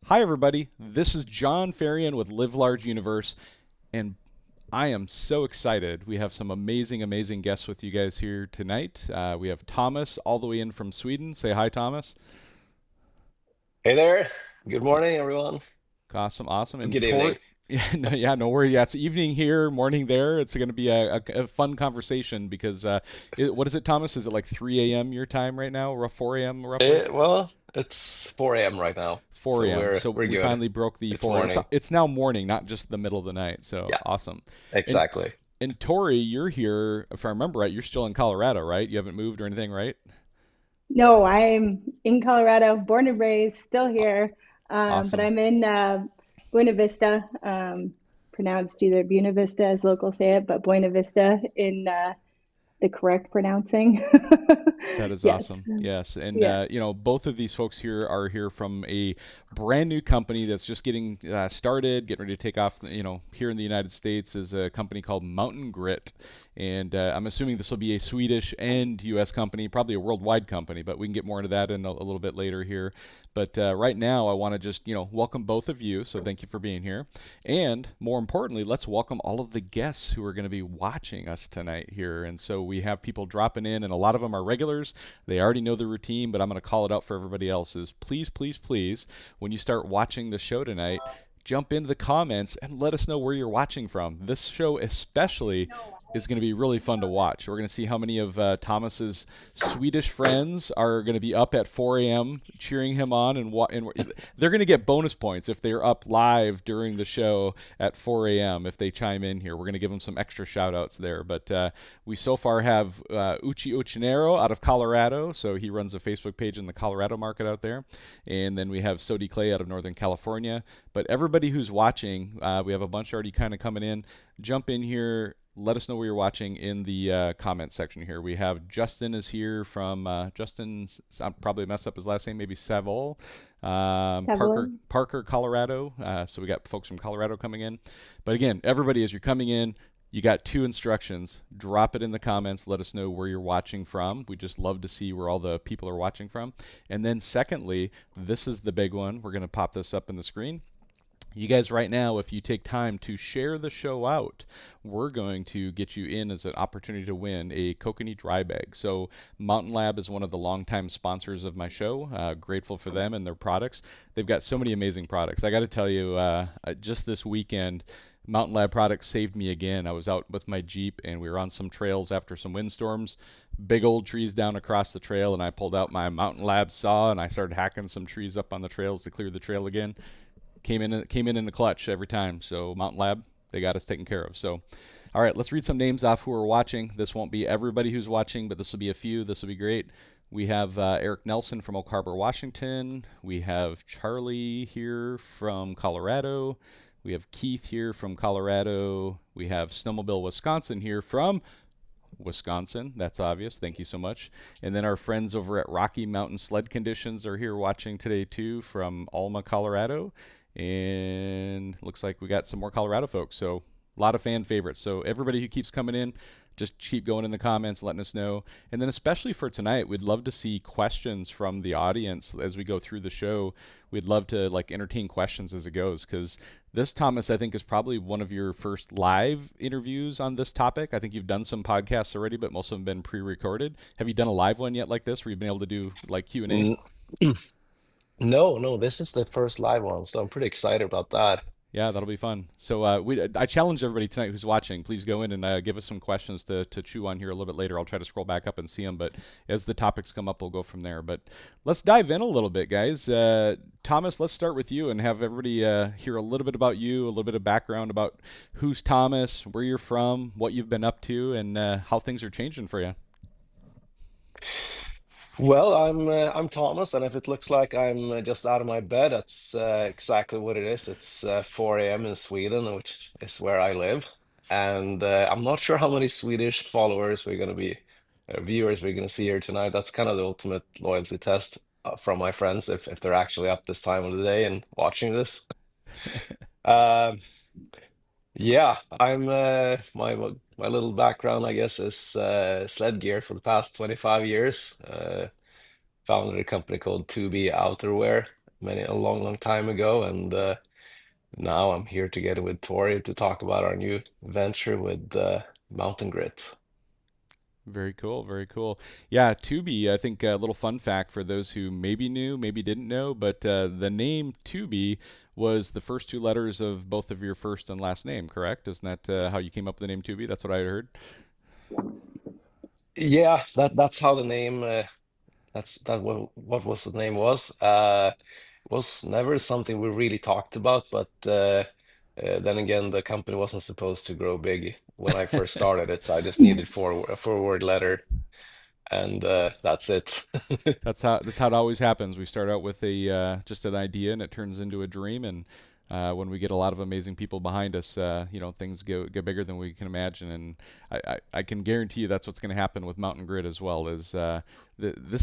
Hi, everybody. This is John Farian with LiveLARGEUniverse, and I am so excited. We have some amazing, amazing guests with you guys here tonight. We have Thomas all the way in from Sweden. Say hi, Thomas. Hey there. Good morning, everyone. Awesome, awesome. And Good evening. Tori, yeah, no worry. Yeah, it's evening here, morning there. It's going to be a fun conversation because what is it, Thomas? Is it like 3 a.m. your time right now, or 4 a.m. roughly? Well, it's 4 a.m. right now, 4 so a.m. we're So we're we good. finally broke the It's 4. morning. It's now morning, not just the middle of the night. So Yeah, awesome. And exactly. And Tori, you're here. If I remember right, you're still in Colorado, right? You haven't moved or anything, right? No, I'm in Colorado, born and raised, still here. But Awesome. I'm in Buena Vista, pronounced either Buena Vista as locals say it, but Buena Vista in the correct pronouncing. That is Yes, awesome. Yes, and yes. both of these folks here are here from a brand new company that's just getting started, getting ready to take off. Here in the United States is a company called Mountain Grit, and I'm assuming this will be a Swedish and U.S. company, probably a worldwide company, but we can get more into that in a little bit later here. But right now, I want to just welcome both of you. So thank you for being here, and more importantly, let's welcome all of the guests who are going to be watching us tonight here. And so we have people dropping in, and a lot of them are regulars. They already know the routine, but I'm going to call it out for everybody else. Is please, please, please, when you start watching the show tonight, jump into the comments and let us know where you're watching from. This show, especially, is going to be really fun to watch. We're going to see how many of Thomas's Swedish friends are going to be up at 4 a.m. cheering him on, and they're going to get bonus points if they're up live during the show at 4 a.m. If they chime in here, we're going to give them some extra shout outs there. But we so far have Uchi Uchinero out of Colorado, so he runs a Facebook page in the Colorado market out there, and then we have Sodi Clay out of Northern California. But everybody who's watching, we have a bunch already kind of coming in. Jump in here, let us know where you're watching in the comment section here. We have Justin is here from Justin's. I'll probably mess up his last name, maybe Savol. Parker, Several. Colorado. So we got folks from Colorado coming in. But again, everybody, as you're coming in, you got two instructions. Drop it in the comments. Let us know where you're watching from. We just love to see where all the people are watching from. And then, secondly, this is the big one. We're going to pop this up in the screen. You guys, right now, if you take time to share the show out, we're going to get you in as an opportunity to win a Kokanee dry bag. So, Mountain Lab is one of the longtime sponsors of my show. Grateful for them and their products. They've got so many amazing products. I got to tell you, just this weekend, Mountain Lab products saved me again. I was out with my Jeep and we were on some trails after some windstorms. Big old trees down across the trail, and I pulled out my Mountain Lab saw and I started hacking some trees up on the trails to clear the trail again. Came in the clutch every time. So Mountain Lab, they got us taken care of. So, all right, let's read some names off who are watching. This won't be everybody who's watching, but this will be a few. This will be great. We have Eric Nelson from Oak Harbor, Washington. We have Charlie here from Colorado. We have Keith here from Colorado. We have Snowmobile, Wisconsin here from Wisconsin. That's obvious. Thank you so much. And then our friends over at Rocky Mountain Sled Conditions are here watching today too from Alma, Colorado. And looks like we got some more Colorado folks. So a lot of fan favorites. So everybody who keeps coming in, just keep going in the comments, letting us know. And then especially for tonight, we'd love to see questions from the audience as we go through the show. We'd love to like entertain questions as it goes because this, Thomas, I think is probably one of your first live interviews on this topic. I think you've done some podcasts already, but most of them have been pre-recorded. Have you done a live one yet like this where you've been able to do like Q&A? N- No, no, this is the first live one, so I'm pretty excited about that. Yeah, that'll be fun. So I challenge everybody tonight who's watching. Please go in and give us some questions to chew on here a little bit later. I'll try to scroll back up and see them, but as the topics come up, we'll go from there. But let's dive in a little bit, guys. Thomas, let's start with you and have everybody hear a little bit about you, a little bit of background about who's Thomas, where you're from, what you've been up to, and how things are changing for you. Well, I'm Thomas, and if it looks like I'm just out of my bed, that's exactly what it is. It's 4 a.m. in Sweden, which is where I live, and I'm not sure how many Swedish followers we're going to be, viewers we're going to see here tonight. That's kind of the ultimate loyalty test from my friends if they're actually up this time of the day and watching this. Um, yeah, I'm my little background, I guess, is sled gear for the past 25 years. Founded a company called TOBE Outerwear a long time ago, and now I'm here together with Tori to talk about our new venture with Mountain Grit. Very cool, very cool. Yeah, TOBE, I think a little fun fact for those who maybe knew, maybe didn't know, but the name TOBE was the first two letters of both of your first and last name, correct? Isn't that how you came up with the name TOBE? That's what I heard. Yeah, that's how the name. That what was the name was. Was never something we really talked about, but then again, the company wasn't supposed to grow big when I first started it, so I just needed a forward letter, and that's it. That's how it always happens. We start out with a just an idea, and it turns into a dream. And when we get a lot of amazing people behind us, things get bigger than we can imagine. And I can guarantee you that's what's going to happen with Mountain Grid as well. This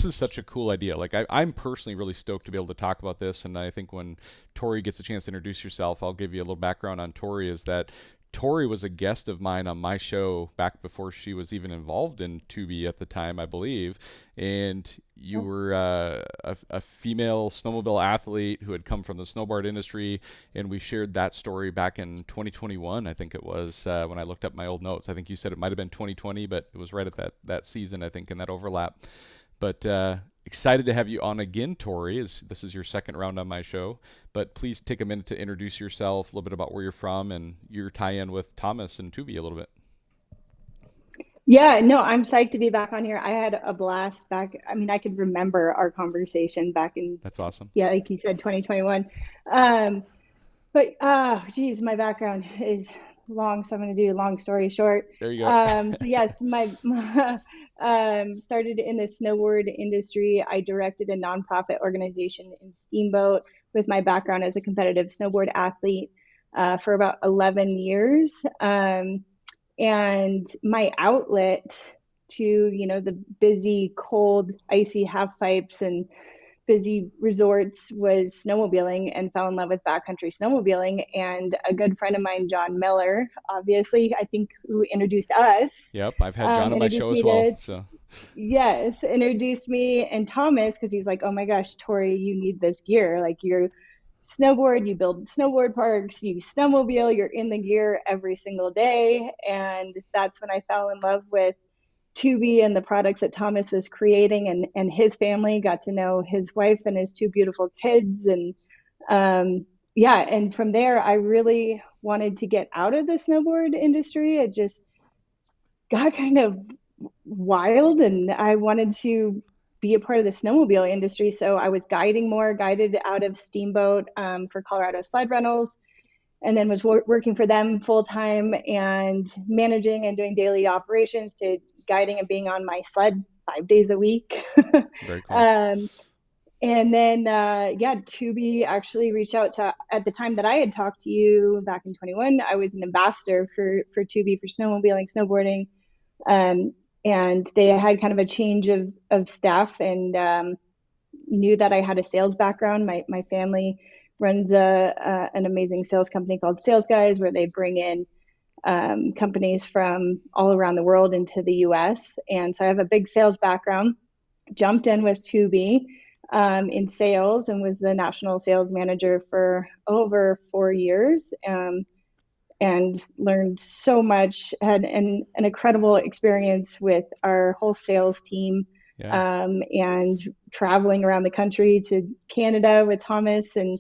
is such a cool idea. Like I'm personally really stoked to be able to talk about this. And I think when Tori gets a chance to introduce yourself, I'll give you a little background on Tori. Is that Tori was a guest of mine on my show back before she was even involved in TOBE at the time, I believe. And you were a female snowmobile athlete who had come from the snowboard industry, and we shared that story back in 2021, I think it was, when I looked up my old notes. I think you said it might have been 2020, but it was right at that season, I think, in that overlap. But excited to have you on again, Tori. This is your second round on my show. But please take a minute to introduce yourself, a little bit about where you're from, and your tie-in with Tomas and TOBE a little bit. Yeah, no, I'm psyched to be back on here. I had a blast back. I mean, I could remember our conversation back in, That's awesome. yeah, like you said, 2021. But geez, my background is long, so I'm going to do a long story short. There you go. So yes, my started in the snowboard industry. I directed a nonprofit organization in Steamboat with my background as a competitive snowboard athlete for about 11 years. And my outlet to, the busy, cold, icy half pipes and busy resorts was snowmobiling, and fell in love with backcountry snowmobiling. And a good friend of mine, John Miller, obviously, I think, who introduced us, Yep, I've had John on my introduced show as me well. to, So yes, introduced me and Thomas, because he's like, oh my gosh, Tori, you need this gear. Like, you're snowboard, you build snowboard parks, you snowmobile, you're in the gear every single day. And that's when I fell in love with TOBE and the products that Thomas was creating, and his family. Got to know his wife and his two beautiful kids. And yeah, and from there, I really wanted to get out of the snowboard industry. It just got kind of wild, and I wanted to be a part of the snowmobile industry. So I was guided out of Steamboat for Colorado Sled Rentals, and then was working for them full time and managing and doing daily operations, to guiding and being on my sled 5 days a week. very cool. And then, yeah, TOBE actually reached out to, at the time that I had talked to you back in 21, I was an ambassador for TOBE, for snowmobiling, snowboarding. And they had kind of a change of staff, and knew that I had a sales background. My family runs an amazing sales company called Sales Guys, where they bring in companies from all around the world into the US. And so I have a big sales background. Jumped in with TOBE in sales, and was the national sales manager for over 4 years. And learned so much, had an incredible experience with our whole sales team. Yeah. And traveling around the country to Canada with Thomas, and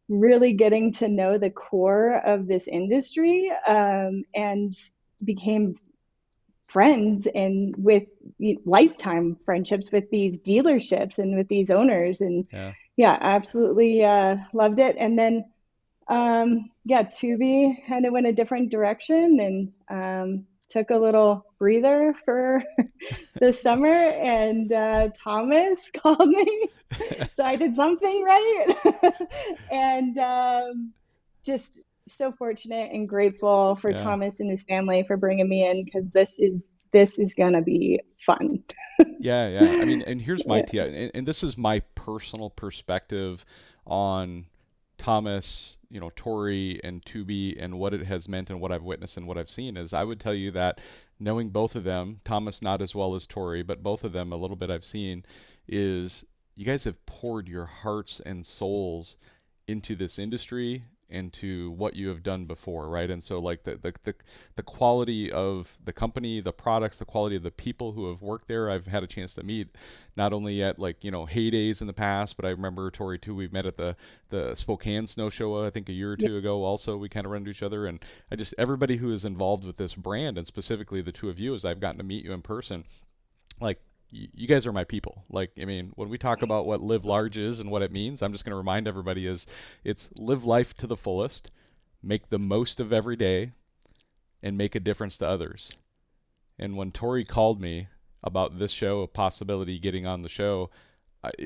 really getting to know the core of this industry, and became friends, and with lifetime friendships with these dealerships and with these owners. And yeah, absolutely loved it. And then yeah, TOBE kind of went a different direction, and took a little breather for the summer, and Thomas called me. So I did something right. And just so fortunate and grateful for Thomas and his family for bringing me in, because this is gonna be fun. Yeah. I mean, and here's my and this is my personal perspective on Tomas, Tori and TOBE, and what it has meant, and what I've witnessed and what I've seen. Is I would tell you that knowing both of them, Tomas not as well as Tori, but both of them a little bit I've seen, is you guys have poured your hearts and souls into this industry and to what you have done before, right? And so like the quality of the company, the products, the quality of the people who have worked there, I've had a chance to meet not only at like, you know, heydays in the past, but I remember Tori too, we've met at the Spokane Snow Show, I think a year or Yeah. two ago also, we kind of run into each other. And I just, everybody who is involved with this brand, and specifically the two of you, as I've gotten to meet you in person, like you guys are my people. Like, I mean, when we talk about what live large is and what it means, I'm just going to remind everybody is it's live life to the fullest, make the most of every day, and make a difference to others. And when Tori called me about this show, a possibility getting on the show,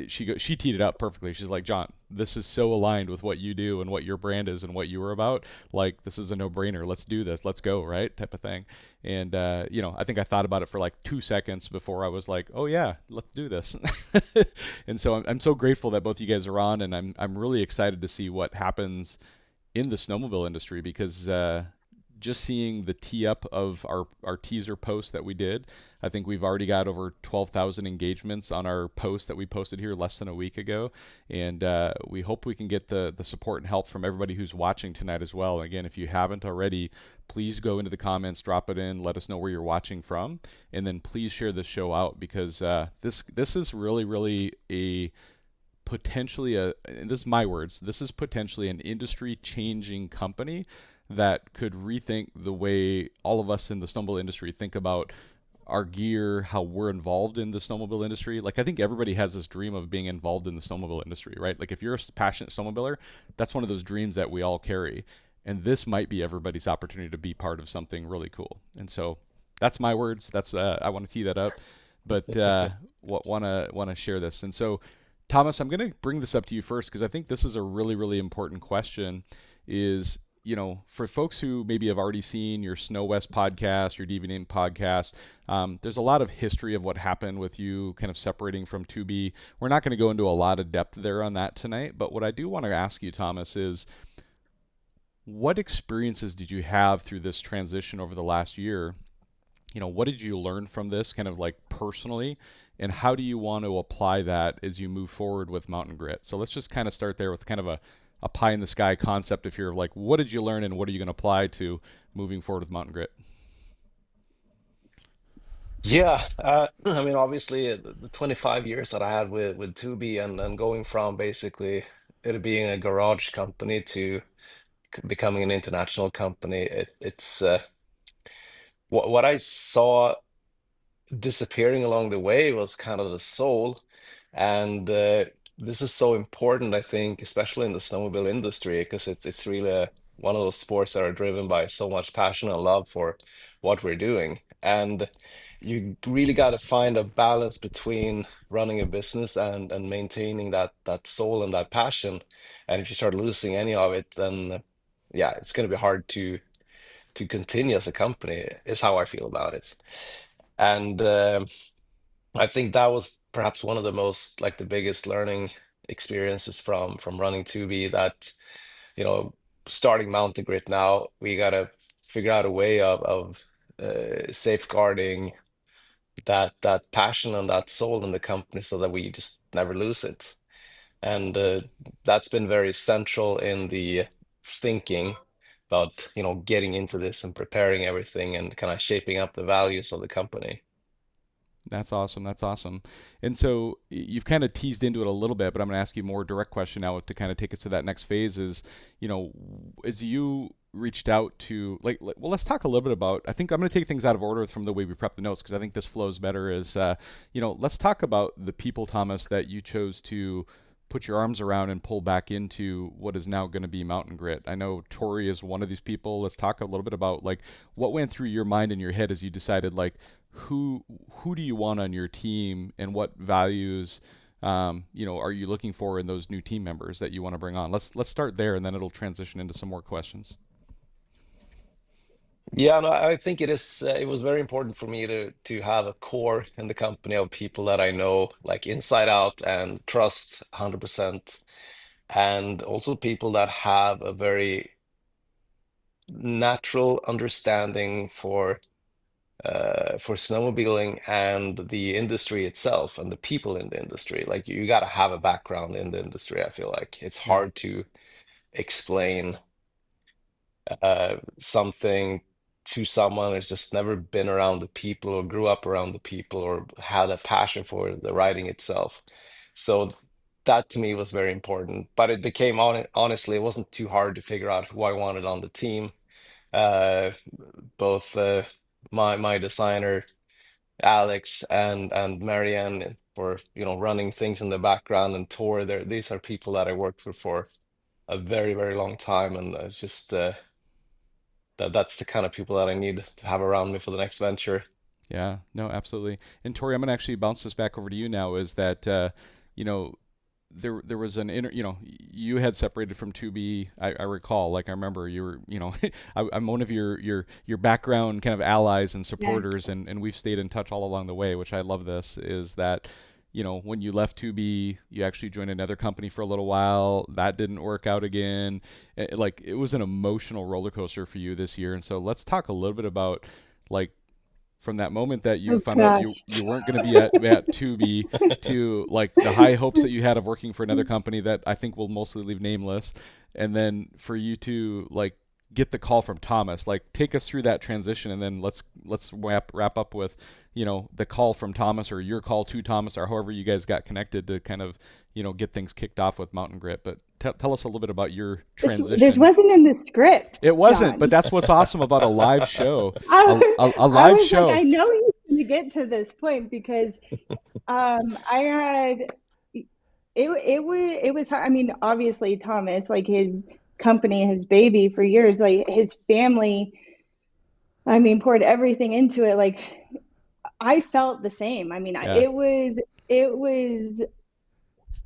she teed it up perfectly. She's like, John, this is so aligned with what you do and what your brand is and what you were about. Like, this is a no-brainer. Let's do this. Let's go, right? Type of thing. And you know, I think I thought about it for like 2 seconds before I was like, oh yeah, let's do this. And so I'm so grateful that both you guys are on, and I'm really excited to see what happens in the snowmobile industry, because just seeing the tee up of our teaser post that we did, I think we've already got over 12,000 engagements on our post that we posted here less than a week ago. And we hope we can get the support and help from everybody who's watching tonight as well. Again, if you haven't already, please go into the comments, drop it in, let us know where you're watching from, and then please share this show out, because this is really a potentially and this is my words, this is potentially an industry changing company that could rethink the way all of us in the snowmobile industry think about our gear, how we're involved in the snowmobile industry. Like, I think everybody has this dream of being involved in the snowmobile industry, right? Like, if you're a passionate snowmobiler, that's one of those dreams that we all carry. And this might be everybody's opportunity to be part of something really cool. And so that's my words. That's I want to tee that up, but want to share this. And so, Thomas, I'm going to bring this up to you first, because I think this is a really important question. Is, you know, for folks who maybe have already seen your Snow West podcast, your DVD podcast, there's a lot of history of what happened with you kind of separating from TOBE. We're not going to go into a lot of depth there on that tonight, but what I do want to ask you, Thomas, is what experiences did you have through this transition over the last year? You know, what did you learn from this kind of like personally, and how do you want to apply that as you move forward with Mountain Grit? So let's just kind of start there with kind of a pie in the sky concept of here, like, what did you learn and what are you going to apply to moving forward with Mountain Grit? Yeah, I mean, obviously, the 25 years that I had with Tubi, and going from basically it being a garage company to becoming an international company, it's what I saw disappearing along the way was kind of the soul. And this is so important, I think, especially in the snowmobile industry, because it's really one of those sports that are driven by so much passion and love for what we're doing. And you really got to find a balance between running a business and maintaining that soul and that passion. And if you start losing any of it, then yeah, it's going to be hard to continue as a company, is how I feel about it. And I think that was perhaps one of the most, like, the biggest learning experiences from running 2B, that, you know, starting Mountain Grit now, we gotta figure out a way of safeguarding that passion and that soul in the company so that we just never lose it. And that's been very central in the thinking about, you know, getting into this and preparing everything and kind of shaping up the values of the company. That's awesome. That's awesome. And so you've kind of teased into it a little bit, but I'm going to ask you a more direct question now to kind of take us to that next phase is, you know, as you reached out to, like, well, let's talk a little bit about, I think I'm going to take things out of order from the way we prep the notes, because I think this flows better is, you know, let's talk about the people, Thomas, that you chose to put your arms around and pull back into what is now going to be Mountain Grit. I know Tori is one of these people. Let's talk a little bit about, like, what went through your mind and your head as you decided, like, who do you want on your team, and what values you know, are you looking for in those new team members that you want to bring on? Let's start there, and then it'll transition into some more questions. Yeah, no, I think it is. It was very important for me to have a core in the company of people that I know, like, inside out and trust 100%, and also people that have a very natural understanding for for snowmobiling and the industry itself and the people in the industry. Like you got to have a background in the industry. I feel like it's Yeah. hard to explain something to someone who's just never been around the people or grew up around the people or had a passion for the writing itself. So that to me was very important. But it became honestly, it wasn't too hard to figure out who I wanted on the team. Uh, both my designer Alex and Marianne for running things in the background, and Tor. There, these are people that I worked for a very very long time, and it's just that's the kind of people that I need to have around me for the next venture. Yeah, no, absolutely. And Tori, I'm gonna actually bounce this back over to you now. Is that you know, there was an you had separated from 2B. I recall, like I remember you were, I'm one of your background kind of allies and Yeah. supporters, and we've stayed in touch all along the way, which I love. This is that. When you left 2B, you actually joined another company for a little while. That didn't work out again. Like it was an emotional roller coaster for you this year. And so let's talk a little bit about like from that moment that you Oh found out you, gosh. you weren't going to be at 2B to like the high hopes that you had of working for another company that I think will mostly leave nameless, and then for you to like get the call from Thomas. Like take us through that transition, and then let's wrap up with the call from Thomas or your call to Thomas or however you guys got connected to kind of get things kicked off with Mountain Grit. But tell us a little bit about your This transition. wasn't in the script, It wasn't, but John. that's what's awesome about a live show. I, A I live was like, show. I know he's going to get to this point because I had it was hard. I mean, obviously Thomas, like his company, his baby for years, like his family, I mean, poured everything into it. Like I felt the same. I mean, Yeah, it was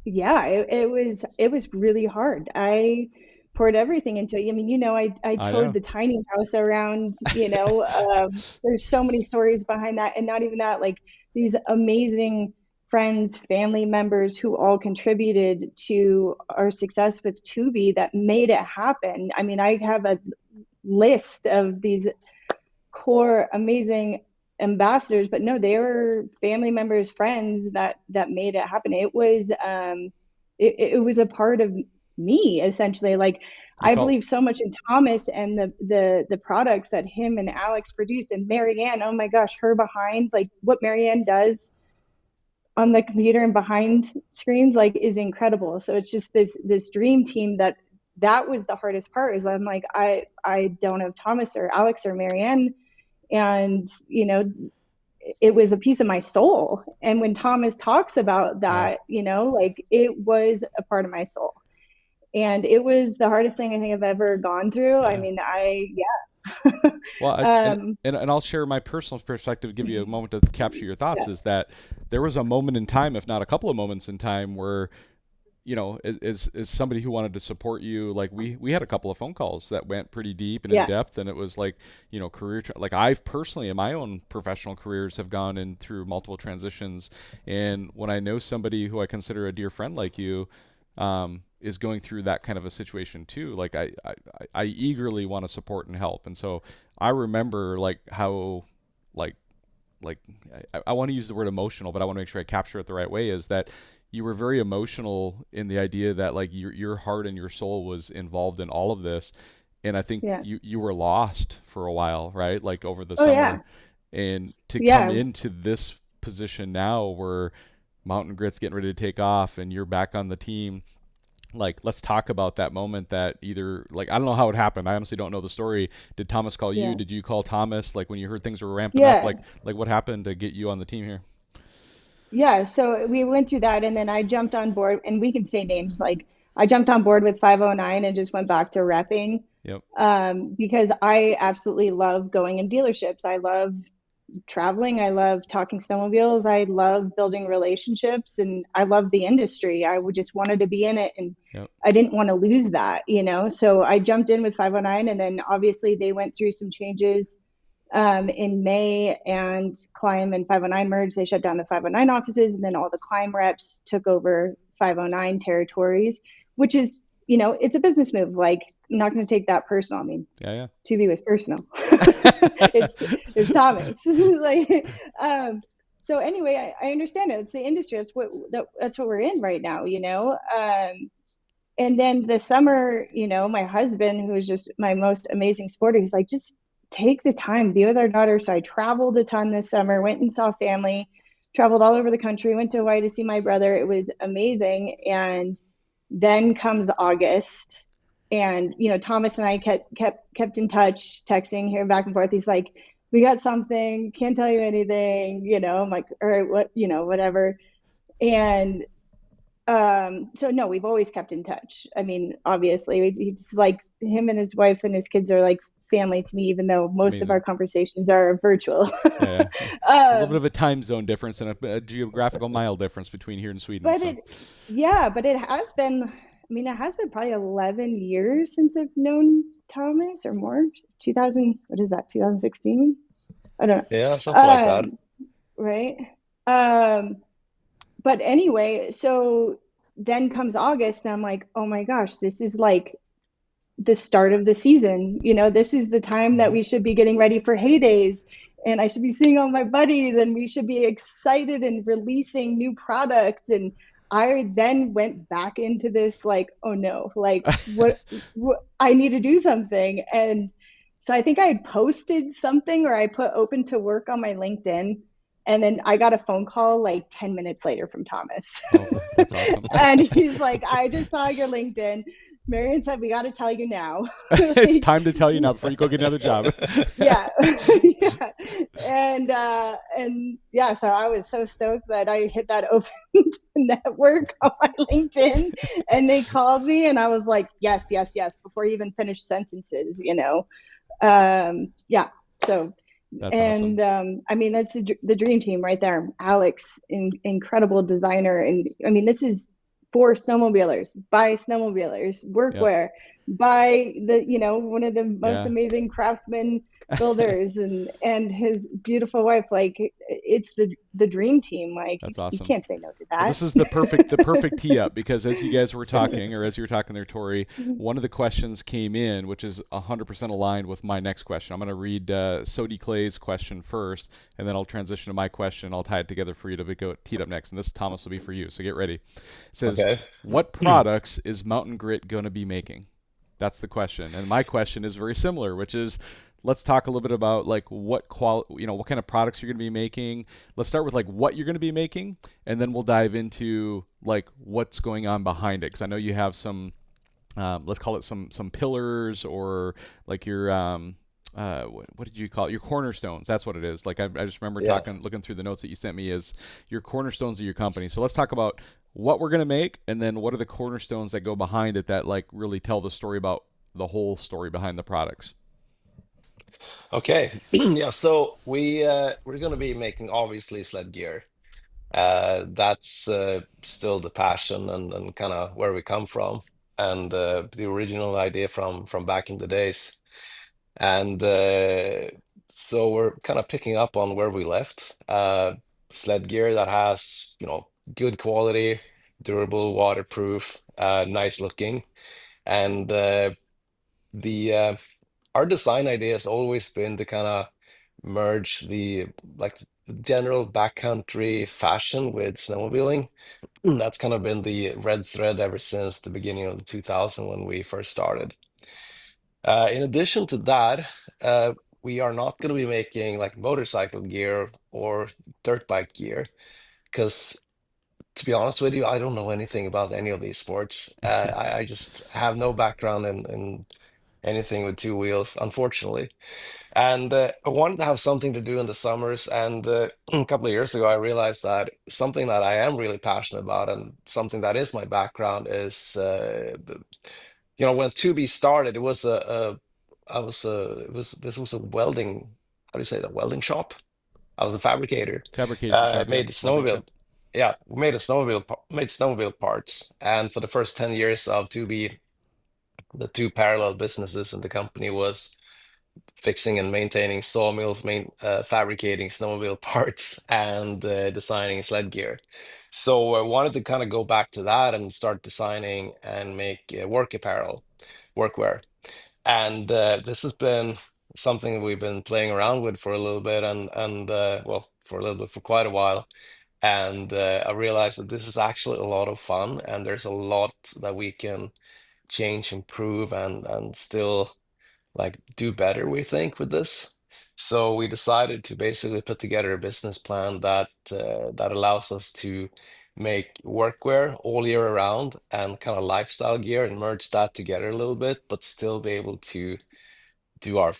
yeah, it was really hard. I poured everything into it. I mean, I I towed know. the tiny house around, there's so many stories behind that. And not even that, like these amazing friends, family members who all contributed to our success with Tubi that made it happen. I mean, I have a list of these core amazing ambassadors, but no, they were family members, friends that made it happen. It was a part of me essentially. Like You I felt believe so much in Thomas and the products that him and Alex produced, and Marianne, oh my gosh, her behind, like what Marianne does on the computer and behind screens like is incredible. So it's just this dream team that was the hardest part. Is I'm like, I don't have Thomas or Alex or Marianne, and it was a piece of my soul. And when Thomas talks about yeah, that, like it was a part of my soul, and it was the hardest thing I think I've ever gone through. I yeah. mean, yeah. Well, um and I'll share my personal perspective, give you a moment to capture your thoughts. yeah, Is that there was a moment in time, if not a couple of moments in time, where as somebody who wanted to support you, like we had a couple of phone calls that went pretty deep and in yeah, depth, and it was like like I've personally in my own professional careers have gone in through multiple transitions, and when I know somebody who I consider a dear friend like you, is going through that kind of a situation too, like I eagerly want to support and help, and so I remember like how like like I want to use the word emotional, but I want to make sure I capture it the right way. Is that you were very emotional in the idea that like your heart and your soul was involved in all of this, and I think yeah. you were lost for a while, right? Like over the Oh yeah, summer, and to come yeah. into this position now where Mountain Grit's getting ready to take off and you're back on the team. Like, let's talk about that moment that either, like, I don't know how it happened. I honestly don't know the story. Did Thomas call you? Yeah. Did you call Thomas? Like, when you heard things were ramping up, Yeah. like what happened to get you on the team here? Yeah, so we went through that, and then I jumped on board, and we can say names. Like I jumped on board with 509 and just went back to repping, Yep. because I absolutely love going in dealerships. I love traveling. I love talking snowmobiles. I love building relationships, and I love the industry. I would just wanted to be in it, and Yep. I didn't want to lose that. So I jumped in with 509, and then obviously they went through some changes in May, and Climb and 509 merged. They shut down the 509 offices, and then all the Climb reps took over 509 territories, which is it's a business move. Like, I'm not going to take that personal. I mean, Yeah, TOBE was personal. yeah. It's Thomas. Like, so anyway, I understand it. It's the industry. That's what we're in right now. And then the summer, my husband, who is just my most amazing sporter, he's like, just take the time, be with our daughter. So I traveled a ton this summer, went and saw family, traveled all over the country, went to Hawaii to see my brother. It was amazing. And then comes August, and Thomas and I kept in touch, texting here back and forth. He's like, we got something, can't tell you anything. I'm like, all right, what, whatever. And so no, we've always kept in touch. I mean, obviously, he's like, him and his wife and his kids are like family to me, even though most of Amazing. our conversations are virtual. Yeah, yeah. It's a little bit of a time zone difference and a geographical mile difference between here and Sweden. But So it has been, I mean, it has been probably 11 years since I've known Thomas, or more. 2000, what is that, 2016? I don't Yeah, something know. like that. Right. Um, but anyway, so then comes August, and I'm like, oh my gosh, this is like the start of the season. This is the time that mhm. we should be getting ready for heydays, and I should be seeing all my buddies, and we should be excited and releasing new product. And I then went back into this like, oh no, like what I need to do something. And so I think I had posted something, or I put open to work on my LinkedIn. And then I got a phone call like 10 minutes later from Thomas. Oh, that's awesome. And he's like, I just saw your LinkedIn. Marion said, we got to tell you now. It's Like, time to tell you now before you go get another job. yeah. Yeah. And yeah, so I was so stoked that I hit that open network on my LinkedIn, and they called me, and I was like, yes, yes, yes, before I even finished sentences. Yeah. So, That's and awesome. I mean, that's the dream team right there. Alex, incredible designer. And I mean, this is for snowmobilers, by snowmobilers, Yep. workwear, by one of the most Yeah. amazing craftsmen builders, and his beautiful wife. Like, it's the dream team. Like, That's you awesome. can't say no to Well, that. this is the perfect tee up because as you guys were talking, or as you were talking there, Tori, one of the questions came in, which is 100% aligned with my next question. I'm going to read Sodi Clay's question first, and then I'll transition to my question. I'll tie it together for you to go teed up next, and this Thomas will be for you. So get ready. It says, Okay. "What products is Mountain Grit going to be making?" That's the question, and my question is very similar, which is, let's talk a little bit about like what what kind of products you're going to be making. Let's start with like what you're going to be making, and then we'll dive into like what's going on behind it. Because I know you have some, let's call it some pillars, or like your what did you call it? Your cornerstones. That's what it is. Like I just remember Yeah. looking through the notes that you sent me as your cornerstones of your company. So let's talk about what we're going to make, and then what are the cornerstones that go behind it that like really tell the story about the whole story behind the products. Okay. Yeah, so we're gonna be making obviously sled gear. That's still the passion and kind of where we come from, and the original idea from back in the days. And so we're kind of picking up on where we left. Sled gear that has, good quality, durable, waterproof, nice looking, and the our design idea has always been to kind of merge the like the general backcountry fashion with snowmobiling. That's kind of been the red thread ever since the beginning of the 2000 when we first started. In addition to that, we are not going to be making like motorcycle gear or dirt bike gear because, to be honest with you, I don't know anything about any of these sports. I just have no background in anything with two wheels, unfortunately. And I wanted to have something to do in the summers. And a couple of years ago, I realized that something that I am really passionate about and something that is my background is, when TOBE started, it was this was a welding, how do you say that, welding shop? I was a fabricator. Fabrication shop, yep. Made Welding snowmobile, shop. yeah, we made a made snowmobile parts. And for the first 10 years of TOBE, the two parallel businesses in the company was fixing and maintaining sawmills, fabricating snowmobile parts, and designing sled gear. So I wanted to kind of go back to that and start designing and make work apparel, workwear. And this has been something we've been playing around with for a little bit, and well, for a little bit, for quite a while. And I realized that this is actually a lot of fun, and there's a lot that we can change, improve, and still like do better, we think, with this. So we decided to basically put together a business plan that allows us to make workwear all year around and kind of lifestyle gear and merge that together a little bit, but still be able to do our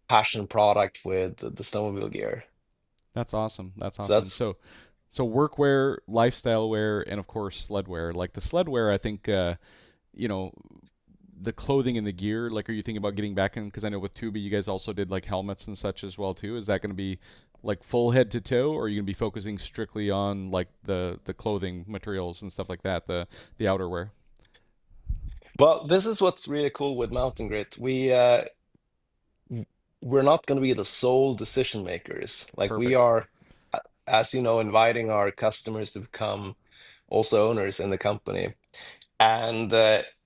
passion product with the snowmobile gear. That's awesome. That's So awesome. that's So workwear, lifestyle wear, and of course sled wear. Like the sled wear, I think you know the clothing and the gear. Like, are you thinking about getting back in? Because I know with TOBE, you guys also did like helmets and such as well too. Is that going to be like full head to toe, or are you going to be focusing strictly on like the clothing materials and stuff like that, the outerwear? well, this is what's really cool with Mountain Grit. We're not going to be the sole decision makers. Like we Perfect. are, as you know, inviting our customers to become also owners in the company. And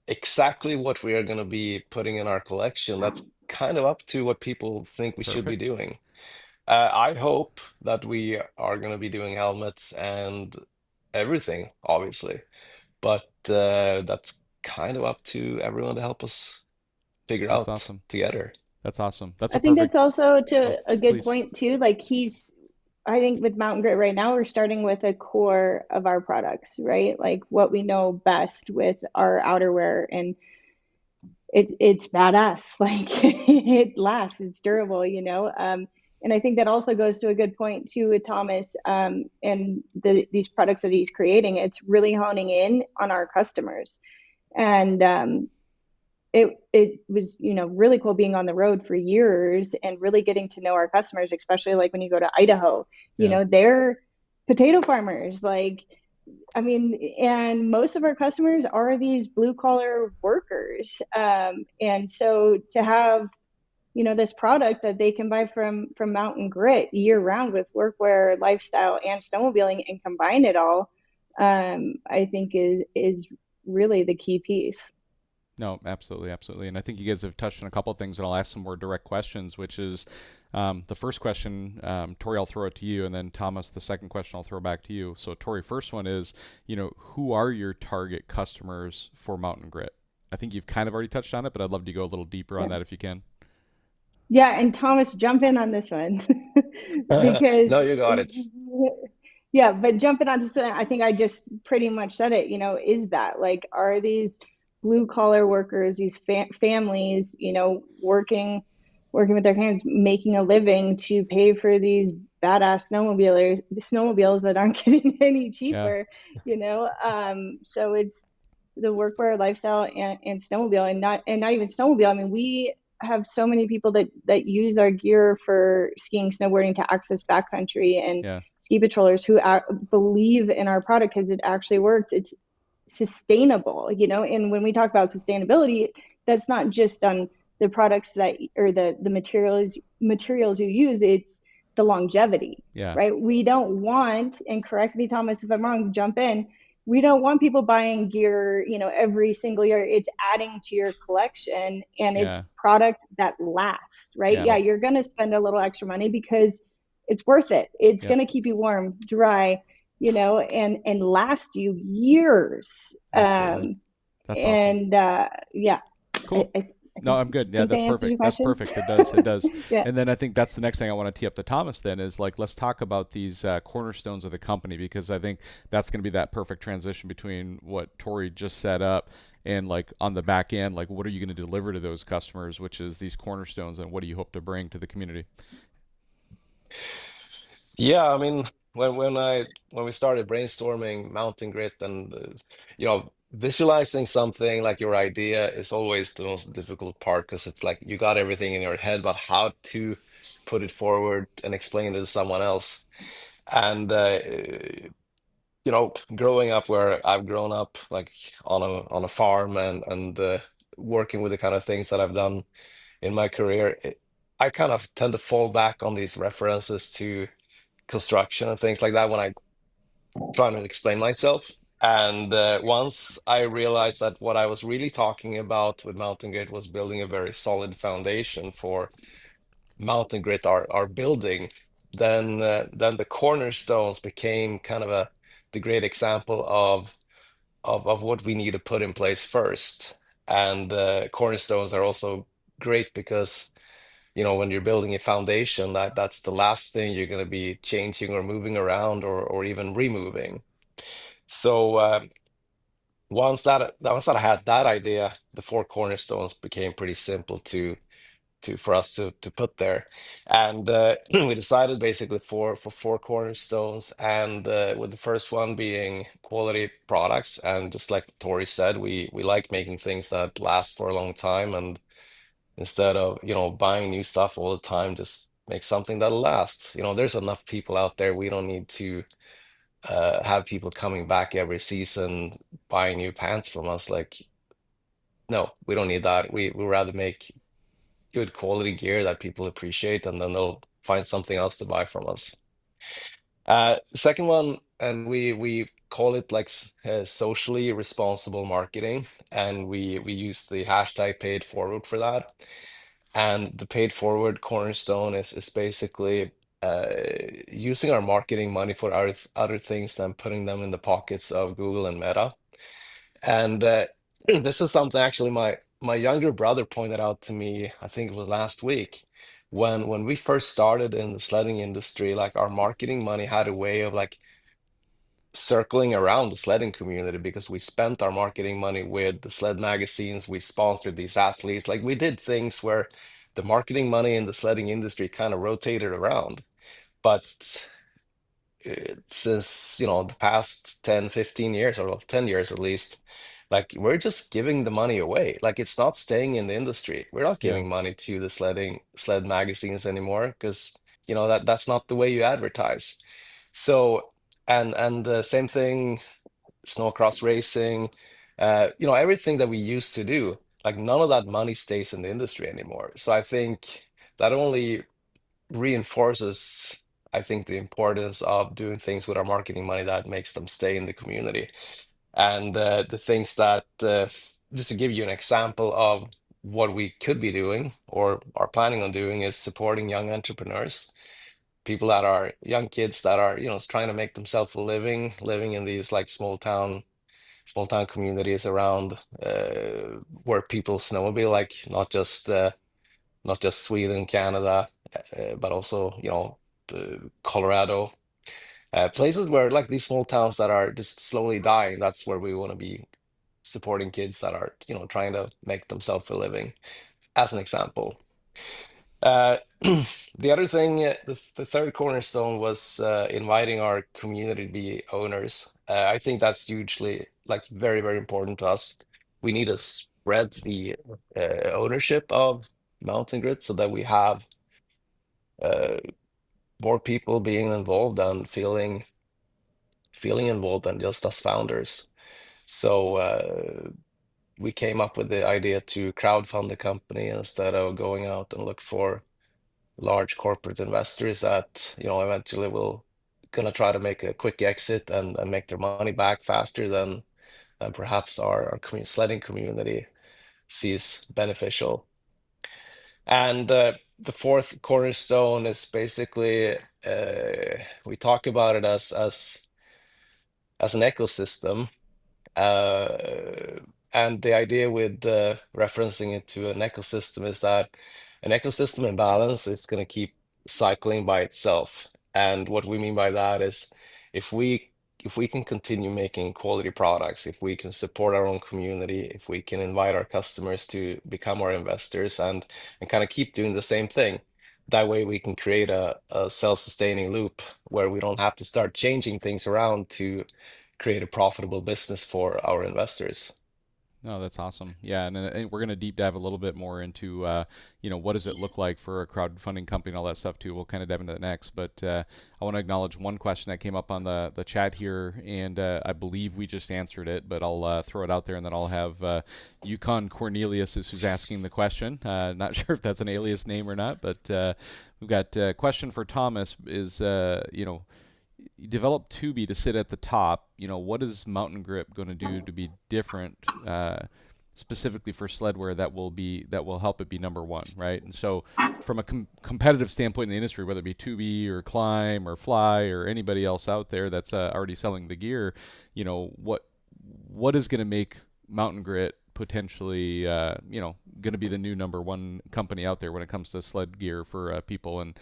exactly what we are going to be putting in our collection, that's kind of up to what people think we should be Perfect. doing. I hope that we are going to be doing helmets and everything, obviously, but that's kind of up to everyone to help us figure That's out awesome. together. That's awesome. That's I a think perfect. that's also Oh, to a good please. point too. Like I think with Mountain Grit right now, we're starting with a core of our products, right? Like what we know best with our outerwear, and it's badass. Like it lasts, it's durable, you know. And I think that also goes to a good point too with Thomas, and these products that he's creating. It's really honing in on our customers, and it was, you know, really cool being on the road for years and really getting to know our customers, especially like when you go to Idaho. You Yeah. know, they're potato farmers, like, I mean, and most of our customers are these blue collar workers. And so to have, you know, this product that they can buy from Mountain Grit year round with workwear, lifestyle, and snowmobiling, and combine it all, I think is really the key piece. No, absolutely, absolutely. And I think you guys have touched on a couple of things, and I'll ask some more direct questions, which is the first question, Tori, I'll throw it to you, and then Thomas, the second question I'll throw back to you. So, Tori, first one is, who are your target customers for Mountain Grit? I think you've kind of already touched on it, but I'd love to go a little deeper on Yeah. that if you can. Yeah, and Thomas, jump in on this one because No, you got it. yeah, but jumping on this, I think I just pretty much said it. You know, is that like are these blue collar workers, these families, you know, working with their hands, making a living to pay for these badass snowmobiles that aren't getting any Yeah, cheaper, you know? So it's the workwear lifestyle and snowmobile, and not even snowmobile. I mean, we have so many people that use our gear for skiing, snowboarding to access backcountry, and yeah, ski patrollers who believe in our product because it actually works. It's sustainable, you know. And when we talk about sustainability, that's not just on the products that or the materials you use. It's the longevity, yeah, right? We don't want, and correct me, Thomas, if I'm wrong, jump in. We don't want people buying gear, you know, every single year. It's adding to your collection, and yeah, it's product that lasts, right? yeah, Yeah, no, you're going to spend a little extra money because it's worth it. It's yep, going to keep you warm, dry, you know, and last you years. absolutely. That's awesome. And yeah, Cool. I No, I'm good. Yeah, think that that's answers your perfect. That's question. perfect. It does. It does. Yeah. And then I think that's the next thing I want to tee up to Thomas then is like, let's talk about these cornerstones of the company because I think that's going to be that perfect transition between what Tori just set up and like on the back end, like what are you going to deliver to those customers, which is these cornerstones and what do you hope to bring to the community? Yeah, I mean, when we started brainstorming Mountain Grit and you know, visualizing something like your idea is always the most difficult part because it's like you got everything in your head, but how to put it forward and explain it to someone else. And you know, growing up where I've grown up, like on a farm and working with the kind of things that I've done in my career, I kind of tend to fall back on these references to construction and things like that when I trying to explain myself. And once I realized that what I was really talking about with Mountain Grit was building a very solid foundation for Mountain Grit, our building, then the cornerstones became kind of the great example of what we need to put in place first. And cornerstones are also great because when you're building a foundation, that's the last thing you're going to be changing or moving around or even removing. So once that I had that idea, the four cornerstones became pretty simple for us to put there, and we decided basically for four cornerstones, and with the first one being quality products, and just like Tori said, we like making things that last for a long time, and instead of buying new stuff all the time, just make something that'll last. There's enough people out there. We don't need to have people coming back every season buying new pants from us. Like, no, we don't need that. We rather make good quality gear that people appreciate, and then they'll find something else to buy from us. Second one, and we call it like socially responsible marketing, and we use the hashtag paid forward for that. And the paid forward cornerstone is basically using our marketing money for other things than putting them in the pockets of Google and Meta. And this is something actually my younger brother pointed out to me, I think it was last week, when we first started in the sledding industry, like our marketing money had a way of like circling around the sledding community because we spent our marketing money with the sled magazines, we sponsored these athletes, like we did things where the marketing money in the sledding industry kind of rotated around. But since the past 10, 15 years, or well, 10 years at least, like we're just giving the money away. Like it's not staying in the industry. We're not Yeah. giving money to the sled magazines anymore because that's not the way you advertise. So and the same thing, snowcross racing, everything that we used to do, like none of that money stays in the industry anymore. So I think that only reinforces, I think, the importance of doing things with our marketing money that makes them stay in the community. And the things that, just to give you an example of what we could be doing or are planning on doing, is supporting young entrepreneurs, people that are young kids that are, trying to make themselves a living in these like small town communities around where people snowmobile, like not just Sweden, Canada, but also, Colorado, places where like these small towns that are just slowly dying. That's where we want to be supporting kids that are, trying to make themselves a living, as an example. Uh, the other thing, the third cornerstone was inviting our community to be owners. I think that's hugely, like, very, very important to us. We need to spread the ownership of Mountain Grid so that we have uh, more people being involved and feeling involved than just us founders. So we came up with the idea to crowdfund the company instead of going out and look for large corporate investors that eventually will gonna try to make a quick exit and make their money back faster than perhaps our sledding community sees beneficial. And the fourth cornerstone is basically we talk about it as an ecosystem. Uh, and the idea with referencing it to an ecosystem is that an ecosystem in balance is going to keep cycling by itself. And what we mean by that is if we if we can continue making quality products, if we can support our own community, if we can invite our customers to become our investors and kind of keep doing the same thing, that way we can create a self-sustaining loop where we don't have to start changing things around to create a profitable business for our investors. No, that's awesome. Yeah, and we're going to deep dive a little bit more into, what does it look like for a crowdfunding company and all that stuff too. We'll kind of dive into that next. But I want to acknowledge one question that came up on the chat here, and I believe we just answered it, but I'll throw it out there, and then I'll have Yukon Cornelius is who's asking the question. Not sure if that's an alias name or not, but we've got a question for Thomas is, you develop TOBE to sit at the top. What is Mountain Grip going to do to be different, specifically for sledwear that will help it be number one, right? And so, from a competitive standpoint in the industry, whether it be TOBE or Climb or Fly or anybody else out there that's already selling the gear, what is going to make Mountain Grit potentially, going to be the new number one company out there when it comes to sled gear for people. And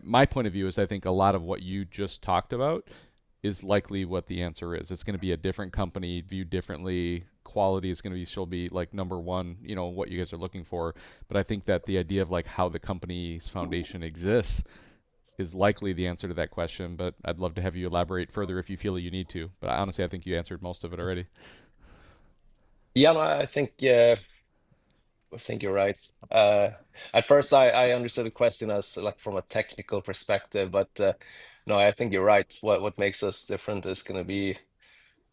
my point of view is I think a lot of what you just talked about is likely what the answer is. It's going to be a different company viewed differently. Quality is going to be still be like number one, what you guys are looking for. But I think that the idea of like how the company's foundation exists is likely the answer to that question. But I'd love to have you elaborate further if you feel you need to. But honestly, I think you answered most of it already. Yeah, no, I think you're right. At first, I understood the question as like from a technical perspective, but no, I think you're right. What makes us different is going to be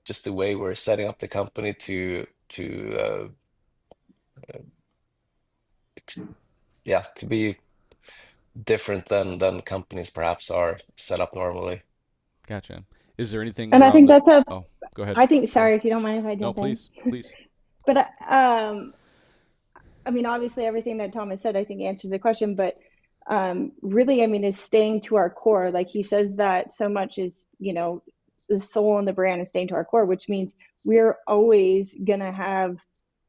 just the way we're setting up the company to yeah, to be different than companies perhaps are set up normally. Gotcha. Is there anything And I around think the? that's a, Oh, go ahead. I think, Sorry. sorry if you don't mind if I No, jump in, please, please. but I mean, obviously everything that Thomas said, I think answers the question, but really, I mean, is staying to our core. Like he says that so much is, the soul and the brand is staying to our core, which means we're always gonna have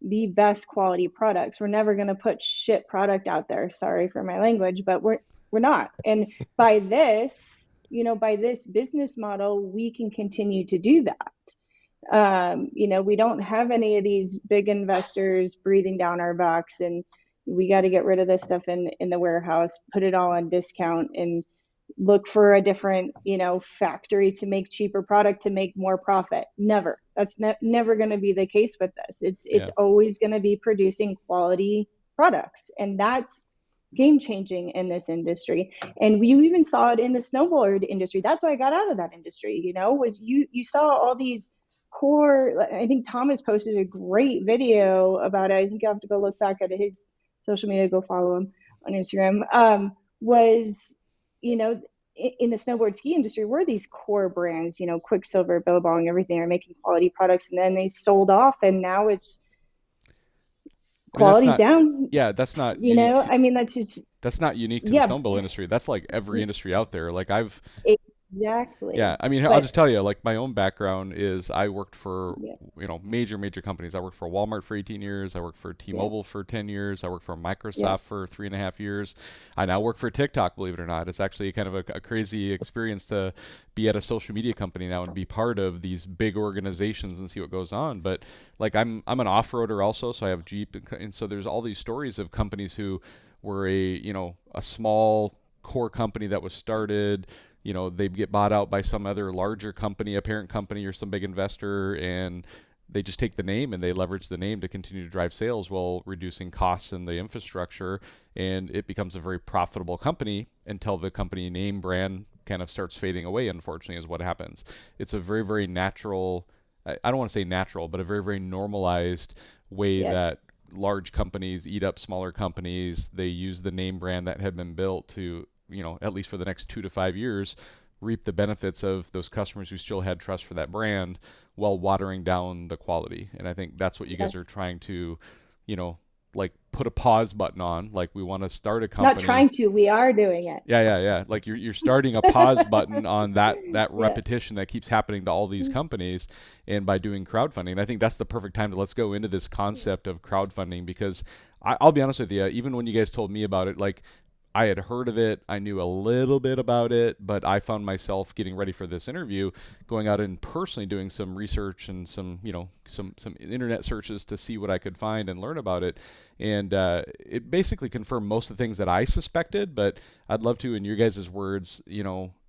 the best quality products. We're never gonna put shit product out there. Sorry for my language, but we're not. And by this, by this business model, we can continue to do that. We don't have any of these big investors breathing down our backs, and we got to get rid of this stuff in the warehouse, put it all on discount, and look for a different, factory to make cheaper product to make more profit. Never. That's never going to be the case with this. It's Yeah. always going to be producing quality products, and that's game changing in this industry. And we even saw it in the snowboard industry. That's why I got out of that industry, was you saw all these core. I think Thomas posted a great video about it. I think you have to go look back at his social media, go follow him on Instagram. Was, in the snowboard ski industry, were these core brands, Quicksilver, Billabong, everything are making quality products, and then they sold off, and now it's I mean, that's quality's not. down. Yeah, that's not unique. I mean, that's just, That's not unique to the yeah, snowmobile industry. That's like every industry out there. Like exactly. yeah, I mean, I'll But just tell you, like my own background is I worked for, yeah, major companies. I worked for Walmart for 18 years. I worked for yeah, T-Mobile for 10 years. I worked for yeah, Microsoft for 3.5 years. I now work for TikTok, believe it or not. It's actually kind of a crazy experience to be at a social media company now and be part of these big organizations and see what goes on. But like I'm an off-roader also, so I have Jeep, and so there's all these stories of companies who were a small core company that was started. They get bought out by some other larger company, a parent company or some big investor, and they just take the name and they leverage the name to continue to drive sales while reducing costs in the infrastructure, and it becomes a very profitable company until the company name brand kind of starts fading away, unfortunately, is what happens. It's a very, very natural, I don't want to say natural, but a very, very normalized way yes, that large companies eat up smaller companies. They use the name brand that had been built to, at least for the next 2 to 5 years, reap the benefits of those customers who still had trust for that brand while watering down the quality. And I think that's what you guys are yes. trying to, like put a pause button on. Like we want to start a Not company. trying to, we are doing it. Yeah. Like you're starting a pause button on that Yeah. repetition that keeps happening to all these companies, and by doing crowdfunding. And I think that's the perfect time to let's go into this concept of crowdfunding, because I'll be honest with you, even when you guys told me about it, like I had heard of it, I knew a little bit about it, but I found myself getting ready for this interview, going out and personally doing some research and some, some internet searches to see what I could find and learn about it. And it basically confirmed most of the things that I suspected, but I'd love to, in your guys' words,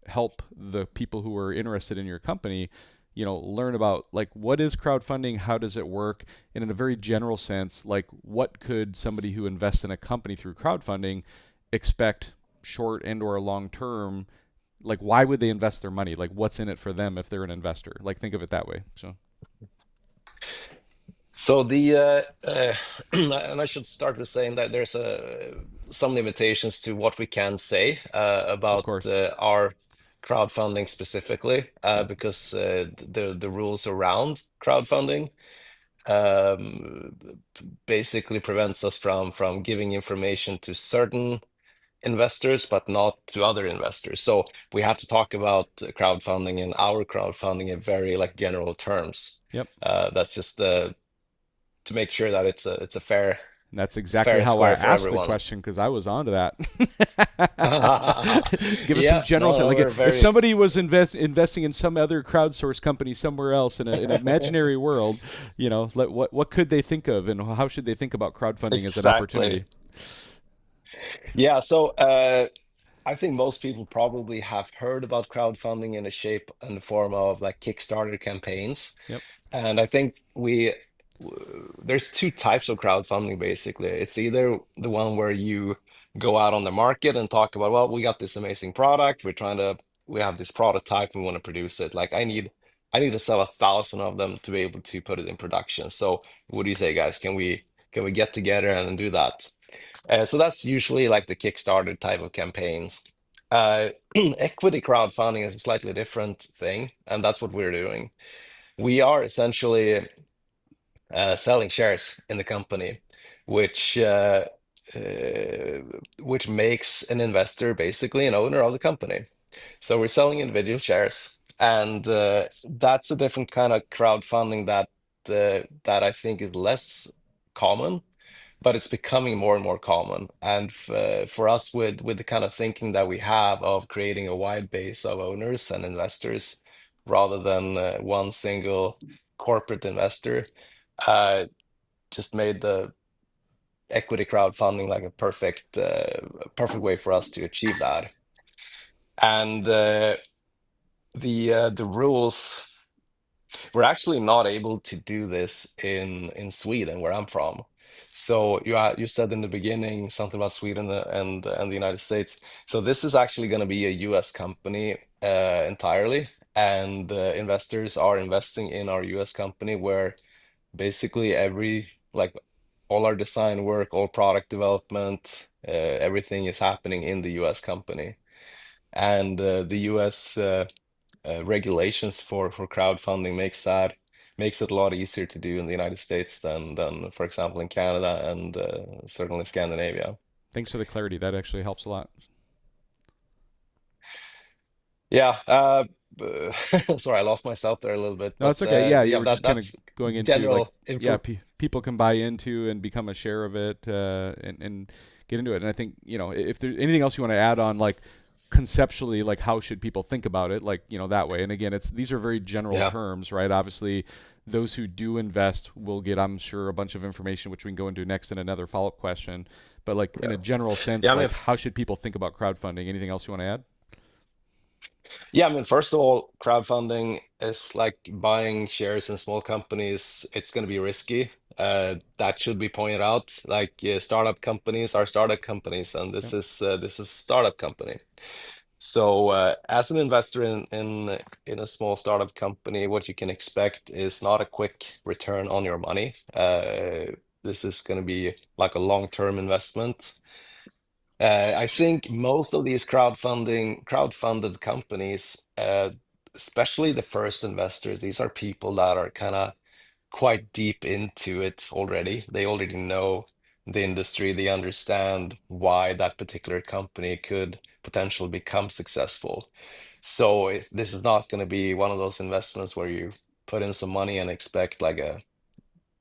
help the people who are interested in your company, learn about like what is crowdfunding, how does it work, and in a very general sense, like what could somebody who invests in a company through crowdfunding expect short and or long term. Like why would they invest their money? Like what's in it for them if they're an investor? Like think of it that way. So So the and I should start with saying that there's some limitations to what we can say of about course. our crowdfunding specifically, Yep. because the rules around crowdfunding um, basically prevents us from giving information to certain investors, but not to other investors. So we have to talk about crowdfunding and our crowdfunding in very like general terms. Yep. That's just to make sure that it's a fair, And that's it's exactly fair and how I square for asked the everyone. question because I was onto that. Give us some Yeah, general no, sense. no, Like we're if very somebody was investing in some other crowdsource company somewhere else in an imaginary world, what could they think of, and how should they think about crowdfunding as an opportunity? exactly. Yeah, so I think most people probably have heard about crowdfunding in a shape and the form of like Kickstarter campaigns. Yep. And I think there's two types of crowdfunding basically. It's either the one where you go out on the market and talk about, well, we got this amazing product, we have this prototype, we want to produce it. Like I need to sell 1,000 of them to be able to put it in production. So what do you say, guys? Can we get together and do that? So that's usually like the Kickstarter type of campaigns. Equity crowdfunding is a slightly different thing, and that's what we're doing. We are essentially selling shares in the company, which uh, uh, which makes an investor basically an owner of the company. So we're selling individual shares, and that's a different kind of crowdfunding that I think is less common, but it's becoming more and more common. And for us, with the kind of thinking that we have of creating a wide base of owners and investors rather than one single corporate investor, uh, just made the equity crowdfunding like a perfect way for us to achieve that. And the rules, we're actually not able to do this in Sweden, where I'm from. So you said in the beginning something about Sweden and the United States. So this is actually going to be a US company entirely, and investors are investing in our US company, where basically like all our design work, all product development, everything is happening in the US company. And the US regulations for crowdfunding makes it a lot easier to do in the United States than for example in Canada and certainly Scandinavia. Thanks for the clarity. That actually helps a lot. Yeah, sorry, I lost myself there a little bit, No, but it's okay. Yeah, you yeah, were just kind of that's going into like, general yeah, info. people can buy into and become a share of it, and get into it. And I think, if there's anything else you want to add on, like conceptually, like how should people think about it, like, that way. And again, these are very general Yeah, terms, right? Obviously, those who do invest will get, I'm sure, a bunch of information, which we can go into next in another follow-up question. But like in yeah, a general yeah. sense, like how should people think about crowdfunding? Anything else you want to add? Yeah, I mean, first of all, crowdfunding is like buying shares in small companies. It's going to be risky. That should be pointed out. Like startup companies are startup companies, and Yep. this is a startup company. So, as an investor in a small startup company, what you can expect is not a quick return on your money. This is going to be like a long-term investment. I think most of these crowdfunded companies, especially the first investors, these are people that are kind of quite deep into it already. They already know the industry. They understand why that particular company could potentially become successful. So this is not going to be one of those investments where you put in some money and expect like a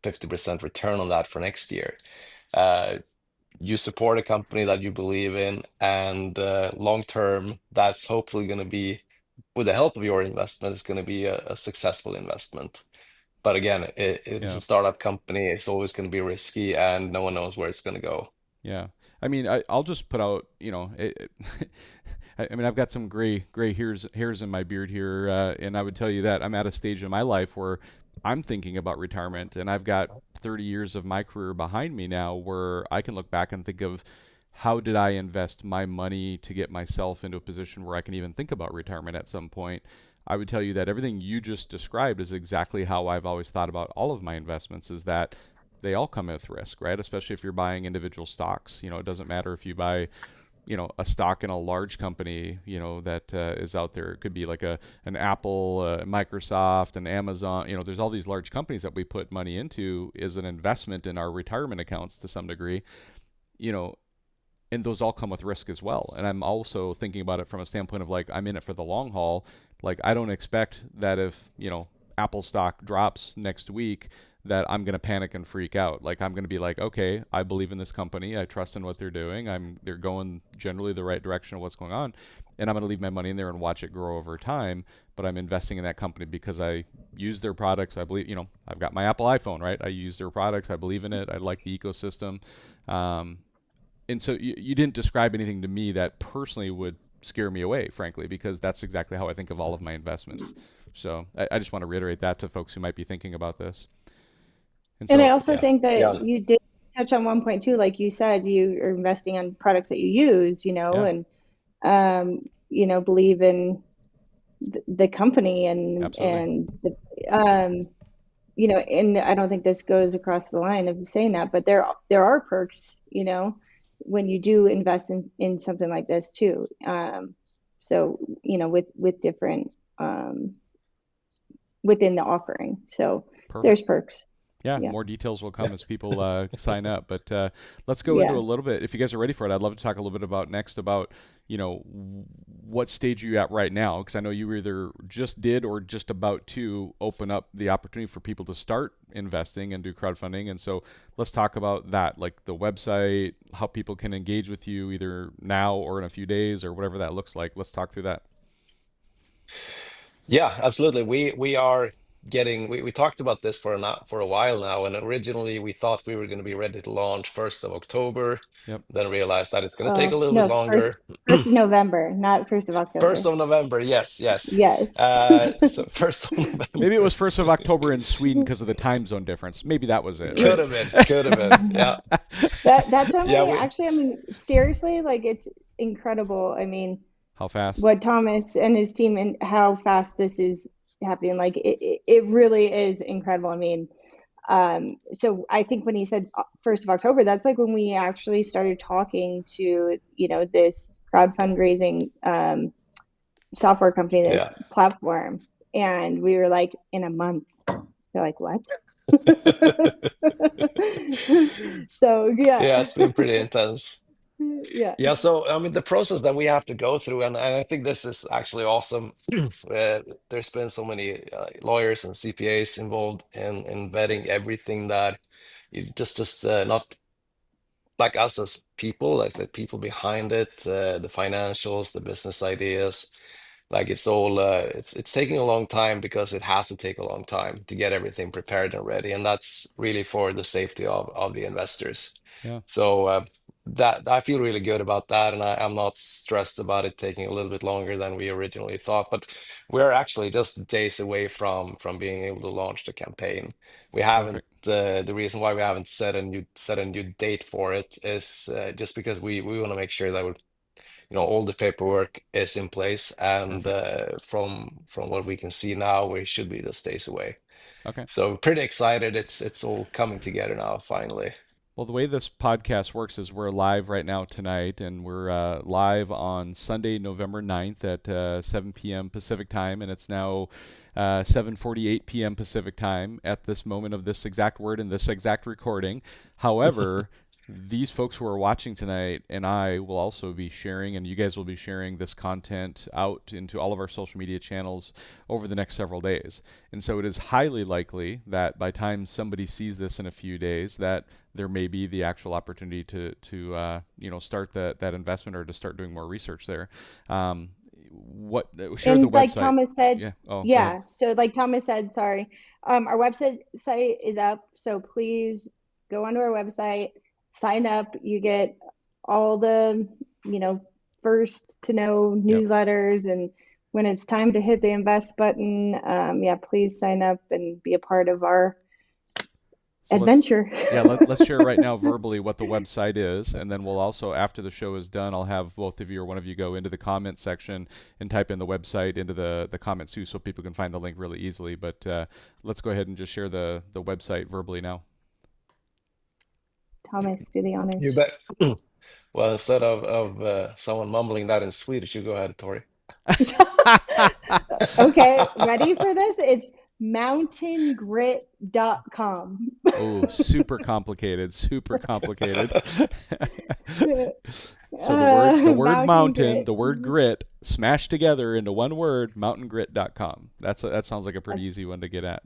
50% return on that for next year. Uh, you support a company that you believe in, and long term, that's hopefully going to be, with the help of your investment, it's going to be a successful investment. But again, it is a Yeah. startup company. It's always going to be risky, and no one knows where it's going to go. Yeah. I mean, I'll just put out, I mean, I've got some gray hairs in my beard here, and I would tell you that I'm at a stage in my life where I'm thinking about retirement, and I've got 30 years of my career behind me now, where I can look back and think of how did I invest my money to get myself into a position where I can even think about retirement at some point. I would tell you that everything you just described is exactly how I've always thought about all of my investments, is that they all come with risk, right? Especially if you're buying individual stocks. It doesn't matter if you buy a stock in a large company, that is out there. It could be like an Apple, Microsoft, and Amazon. There's all these large companies that we put money into as an investment in our retirement accounts to some degree. You know, and those all come with risk as well. And I'm also thinking about it from a standpoint of like, I'm in it for the long haul. Like, I don't expect that if, Apple stock drops next week, that I'm going to panic and freak out. Like, I'm going to be like, okay, I believe in this company. I trust in what they're doing. They're going generally the right direction of what's going on. And I'm going to leave my money in there and watch it grow over time. But I'm investing in that company because I use their products. I believe, I've got my Apple iPhone, right? I use their products. I believe in it. I like the ecosystem. And so you didn't describe anything to me that personally would scare me away, frankly, because that's exactly how I think of all of my investments. So I just want to reiterate that to folks who might be thinking about this. And I So, also Yeah. think Yeah. that you did touch on one point too, like you said, you are investing on products that you use, yeah, and believe in the company absolutely. and I don't think this goes across the line of saying that, but there are perks, when you do invest in something like this too. So, with different within the offering. So Perfect. there's perks. Yeah, Yeah. more details will come as people sign up. But let's go into Yeah. a little bit. If you guys are ready for it, I'd love to talk a little bit about what stage are you at right now? Because I know you either just did or just about to open up the opportunity for people to start investing and do crowdfunding. And so let's talk about that, like the website, how people can engage with you either now or in a few days or whatever that looks like. Let's talk through that. Yeah, absolutely. We are getting we talked about this for a while now, and originally we thought we were going to be ready to launch 1st of October, Yep. then realized that it's going to take a little bit No, first longer. first of November, not 1st of October. 1st of November, yes, yes. Yes. So 1st of Maybe it November was 1st of October in Sweden because of the time zone difference. Maybe that was it, could right? have been, could have been. Yeah, That's why yeah. We actually, I mean, seriously, like it's incredible. I mean, How fast? what Thomas and his team and how fast this is happening, like it really is incredible. I mean, so I think when he said 1st of October, that's like when we actually started talking to, this crowd fundraising software company, yeah. this platform, and we were like, in a month. They're like, what? So yeah, Yeah, it's been pretty intense. yeah. Yeah, so I mean, the process that we have to go through, and I think this is actually awesome. There's been so many lawyers and CPAs involved in vetting everything that you just not like us as people, like the people behind it, the financials, the business ideas. Like it's all it's taking a long time because it has to take a long time to get everything prepared and ready, and that's really for the safety of the investors. Yeah. So that I feel really good about that, and I'm not stressed about it taking a little bit longer than we originally thought. But we're actually just days away from being able to launch the campaign. We haven't. Perfect. The reason why we haven't set a new date for it is just because we want to make sure that all the paperwork is in place, and Perfect. from what we can see now, we should be just days away. Okay. So pretty excited. It's all coming together now, finally. Well, the way this podcast works is we're live right now tonight, and we're live on Sunday, November 9th at 7 p.m. Pacific time, and it's now 7:48 p.m. Pacific time at this moment of this exact word and this exact recording. However, these folks who are watching tonight and I will also be sharing, and you guys will be sharing this content out into all of our social media channels over the next several days. And so it is highly likely that by time somebody sees this in a few days, that there may be the actual opportunity to start that investment or to start doing more research there. Share the And like website. Thomas said, Yeah. Oh, go ahead. yeah. So like Thomas said, sorry, our website is up. So please go onto our website, sign up. You get all the, first to know Yep. newsletters, and when it's time to hit the invest button, yeah, please sign up and be a part of our So adventure. let's share right now verbally what the website is, and then we'll also, after the show is done, I'll have both of you or one of you go into the comment section and type in the website into the comments too, so people can find the link really easily. But let's go ahead and just share the website verbally now. Thomas, do the You honors. bet. Well, instead of someone mumbling that in Swedish, you go ahead, Tori. Okay, ready for this? It's mountaingrit.com. Oh, super complicated, super complicated. So the word Mountain mountain, Grit. the word grit smashed together into one word, mountaingrit.com. That sounds like a pretty easy one to get at.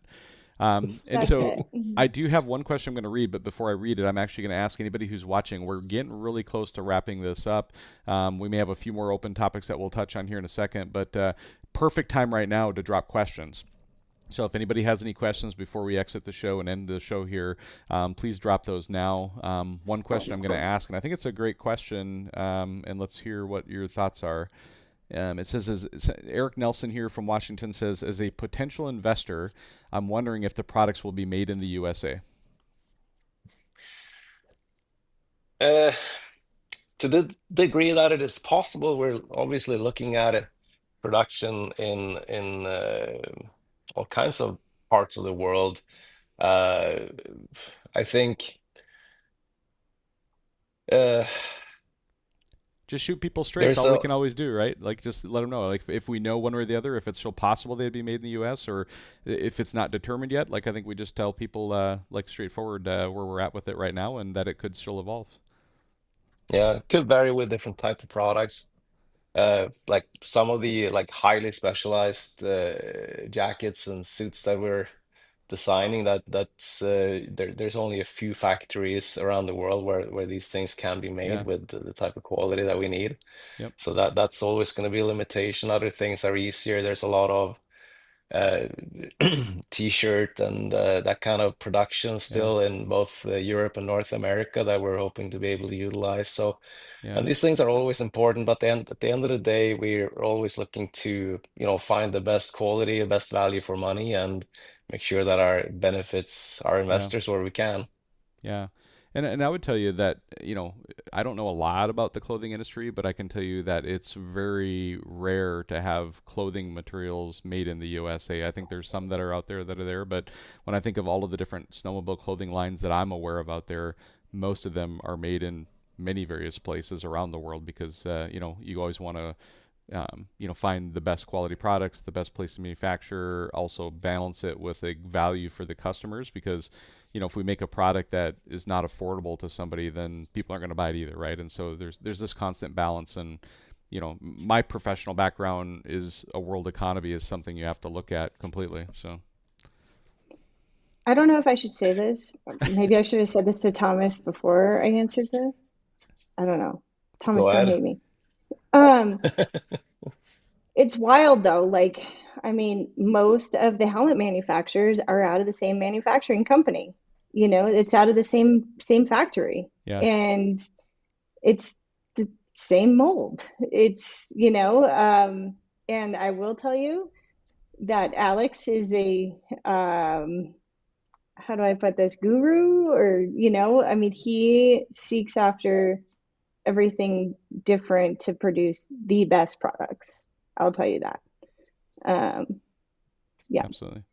And That's so it. I do have one question I'm going to read, but before I read it, I'm actually going to ask anybody who's watching. We're getting really close to wrapping this up. We may have a few more open topics that we'll touch on here in a second, but perfect time right now to drop questions. So if anybody has any questions before we exit the show and end the show here, please drop those now. One question I'm going to ask, and I think it's a great question, and let's hear what your thoughts are. It says, Eric Nelson here from Washington says, as a potential investor, I'm wondering if the products will be made in the USA. Uh, to the degree that it is possible, we're obviously looking at it production in all kinds of parts of the world. Uh, I think uh, Just shoot people straight. It's there's all we a can always do, right? Like, just let them know. Like, if we know one way or the other, if it's still possible they'd be made in the U.S. or if it's not determined yet, like I think we just tell people, like straightforward, where we're at with it right now, and that it could still evolve. yeah, it could vary with different types of products. Like some of the like highly specialized jackets and suits that we're designing, there's only a few factories around the world where these things can be made Yeah. with the type of quality that we need. Yep. So that's always going to be a limitation. Other things are easier. There's a lot of uh, t-shirt and that kind of production Yeah. still in both Europe and North America that we're hoping to be able to utilize. So, Yeah. and these things are always important, but then at the end of the day, we're always looking to, find the best quality, the best value for money, and make sure that our benefits our Yeah. investors where we can. Yeah. And I would tell you that, I don't know a lot about the clothing industry, but I can tell you that it's very rare to have clothing materials made in the USA. I think there's some that are out there that are there, but when I think of all of the different snowmobile clothing lines that I'm aware of out there, most of them are made in many various places around the world because, you always want to find the best quality products, the best place to manufacture, also balance it with a value for the customers because, if we make a product that is not affordable to somebody, then people aren't going to buy it either, right? And so there's this constant balance and my professional background is a world economy is something you have to look at completely. So I don't know if I should say this. Maybe I should have said this to Thomas before I answered this. I don't know. Thomas, Go don't ahead. hate me. Um, it's wild though. Like, I mean, most of the helmet manufacturers are out of the same manufacturing company. It's out of the same factory, yeah, and it's the same mold. And I will tell you that Alex is a how do I put this, guru, or I mean, he seeks after everything different to produce the best products. I'll tell you that. Um, yeah. absolutely.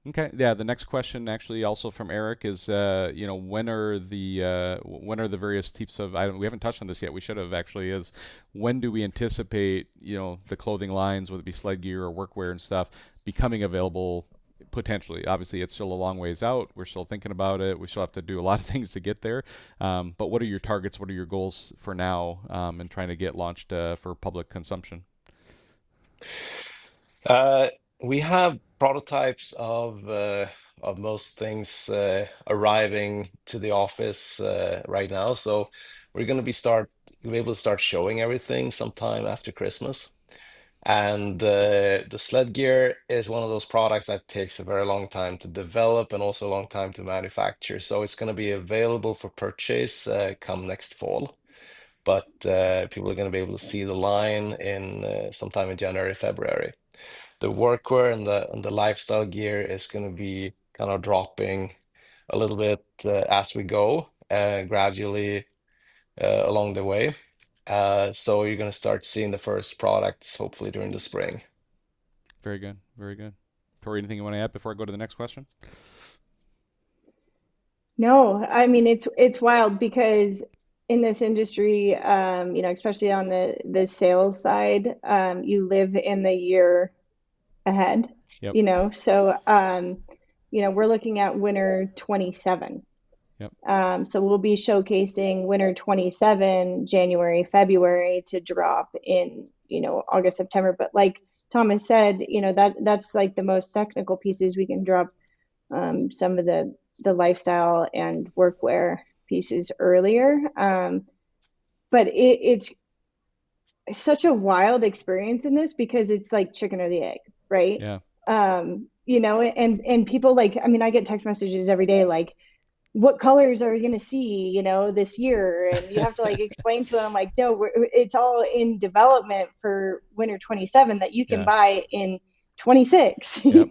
Okay. Yeah. The next question, actually, also from Eric, is when are the various types of we haven't touched on this yet. We should have actually. Is when do we anticipate the clothing lines, whether it be sled gear or workwear and stuff, becoming available potentially? Obviously, it's still a long ways out. We're still thinking about it. We still have to do a lot of things to get there. But what are your targets? What are your goals for now, and trying to get launched for public consumption? Uh, we have prototypes of most things arriving to the office right now. So we're going to be able to start showing everything sometime after Christmas. And the sled gear is one of those products that takes a very long time to develop and also a long time to manufacture. So it's going to be available for purchase come next fall. But people are going to be able to see the line in sometime in January, February. The workwear and the lifestyle gear is going to be kind of dropping a little bit as we go, gradually along the way. So you're going to start seeing the first products hopefully during the spring. Very good. Very good. Tori, anything you want to add before I go to the next question? No, I mean, it's wild because in this industry, especially on the sales side, you live in the year ahead, Yep. so we're looking at winter 27. Yep. So we'll be showcasing winter 27, January, February to drop in, August, September. But like Thomas said, that's like the most technical pieces we can drop some of the lifestyle and workwear pieces earlier. But it's such a wild experience in this because it's like chicken or the egg, right? Yeah. And people like, I mean, I get text messages every day like, what colors are you going to see, this year? And you have to like explain to them like, no, it's all in development for winter 27 that you can Yeah. buy in 26, Yep.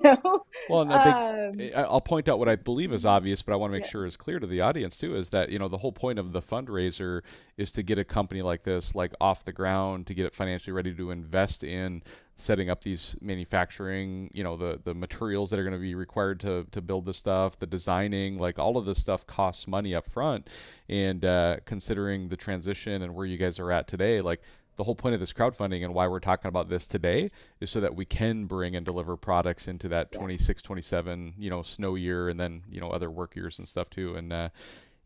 Well, and a big, Um, I'll point out what I believe is obvious, but I want to make yeah, sure is clear to the audience too, is that, the whole point of the fundraiser is to get a company like this, like off the ground, to get it financially ready to invest in setting up these manufacturing, the materials that are going to be required to build this stuff, the designing, like all of this stuff costs money up front. And considering the transition and where you guys are at today, like the whole point of this crowdfunding and why we're talking about this today is so that we can bring and deliver products into that yes, 26, 27, snow year, and then, other work years and stuff too. And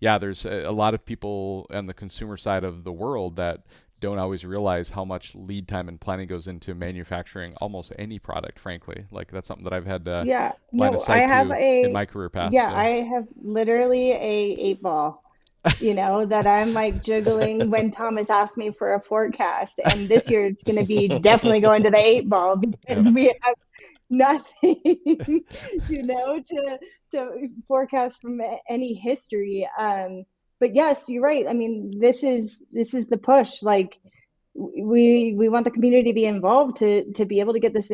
yeah, there's a lot of people on the consumer side of the world that don't always realize how much lead time and planning goes into manufacturing almost any product, frankly. Like that's something that I've had yeah. line of No, I sight have to in my career path. So I have literally a 8 ball, that I'm like jiggling when Thomas asked me for a forecast. And this year it's going to be definitely going to the 8 ball yeah, because we have nothing, to forecast from any history. But yes, you're right. I mean, this is the push. Like we want the community to be involved to be able to get this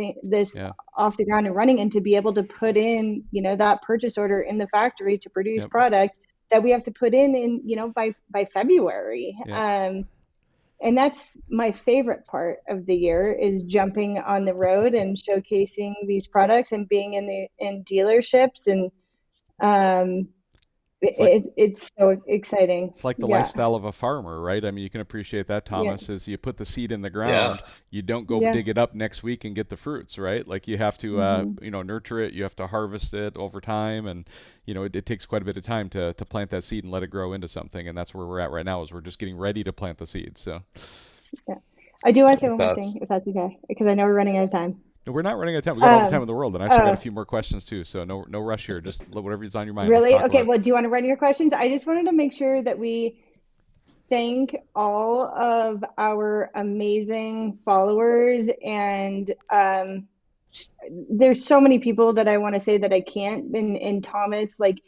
yeah, off the ground and running, and to be able to put in, that purchase order in the factory to produce yep, product that we have to put in, by February. yep. And that's my favorite part of the year, is jumping on the road and showcasing these products and being in dealerships. And um It's like it's so exciting. It's like the Yeah, lifestyle of a farmer, right? I mean, you can appreciate that, yeah, Thomas, is you put the seed in the Yeah. ground, you don't go yeah. dig it up next week and get the fruits, right? Like you have to, Hmm. nurture it, you have to harvest it over time, and it takes quite a bit of time to plant that seed and let it grow into something, and that's where we're at right now. Is we're just getting ready to plant the seeds. So, Yeah. I do want to say Like one more that. thing, if that's okay, because I know we're running out of time. no, we're not running out of time. We got all the time Um, in the world, and I still got a oh, few more questions too. So no rush here. Just whatever's on your mind, let's really? talk Okay, about it. well, do you want to run your questions? I just wanted to make sure that we thank all of our amazing followers. And there's so many people that I want to say that I can't, and Thomas, like,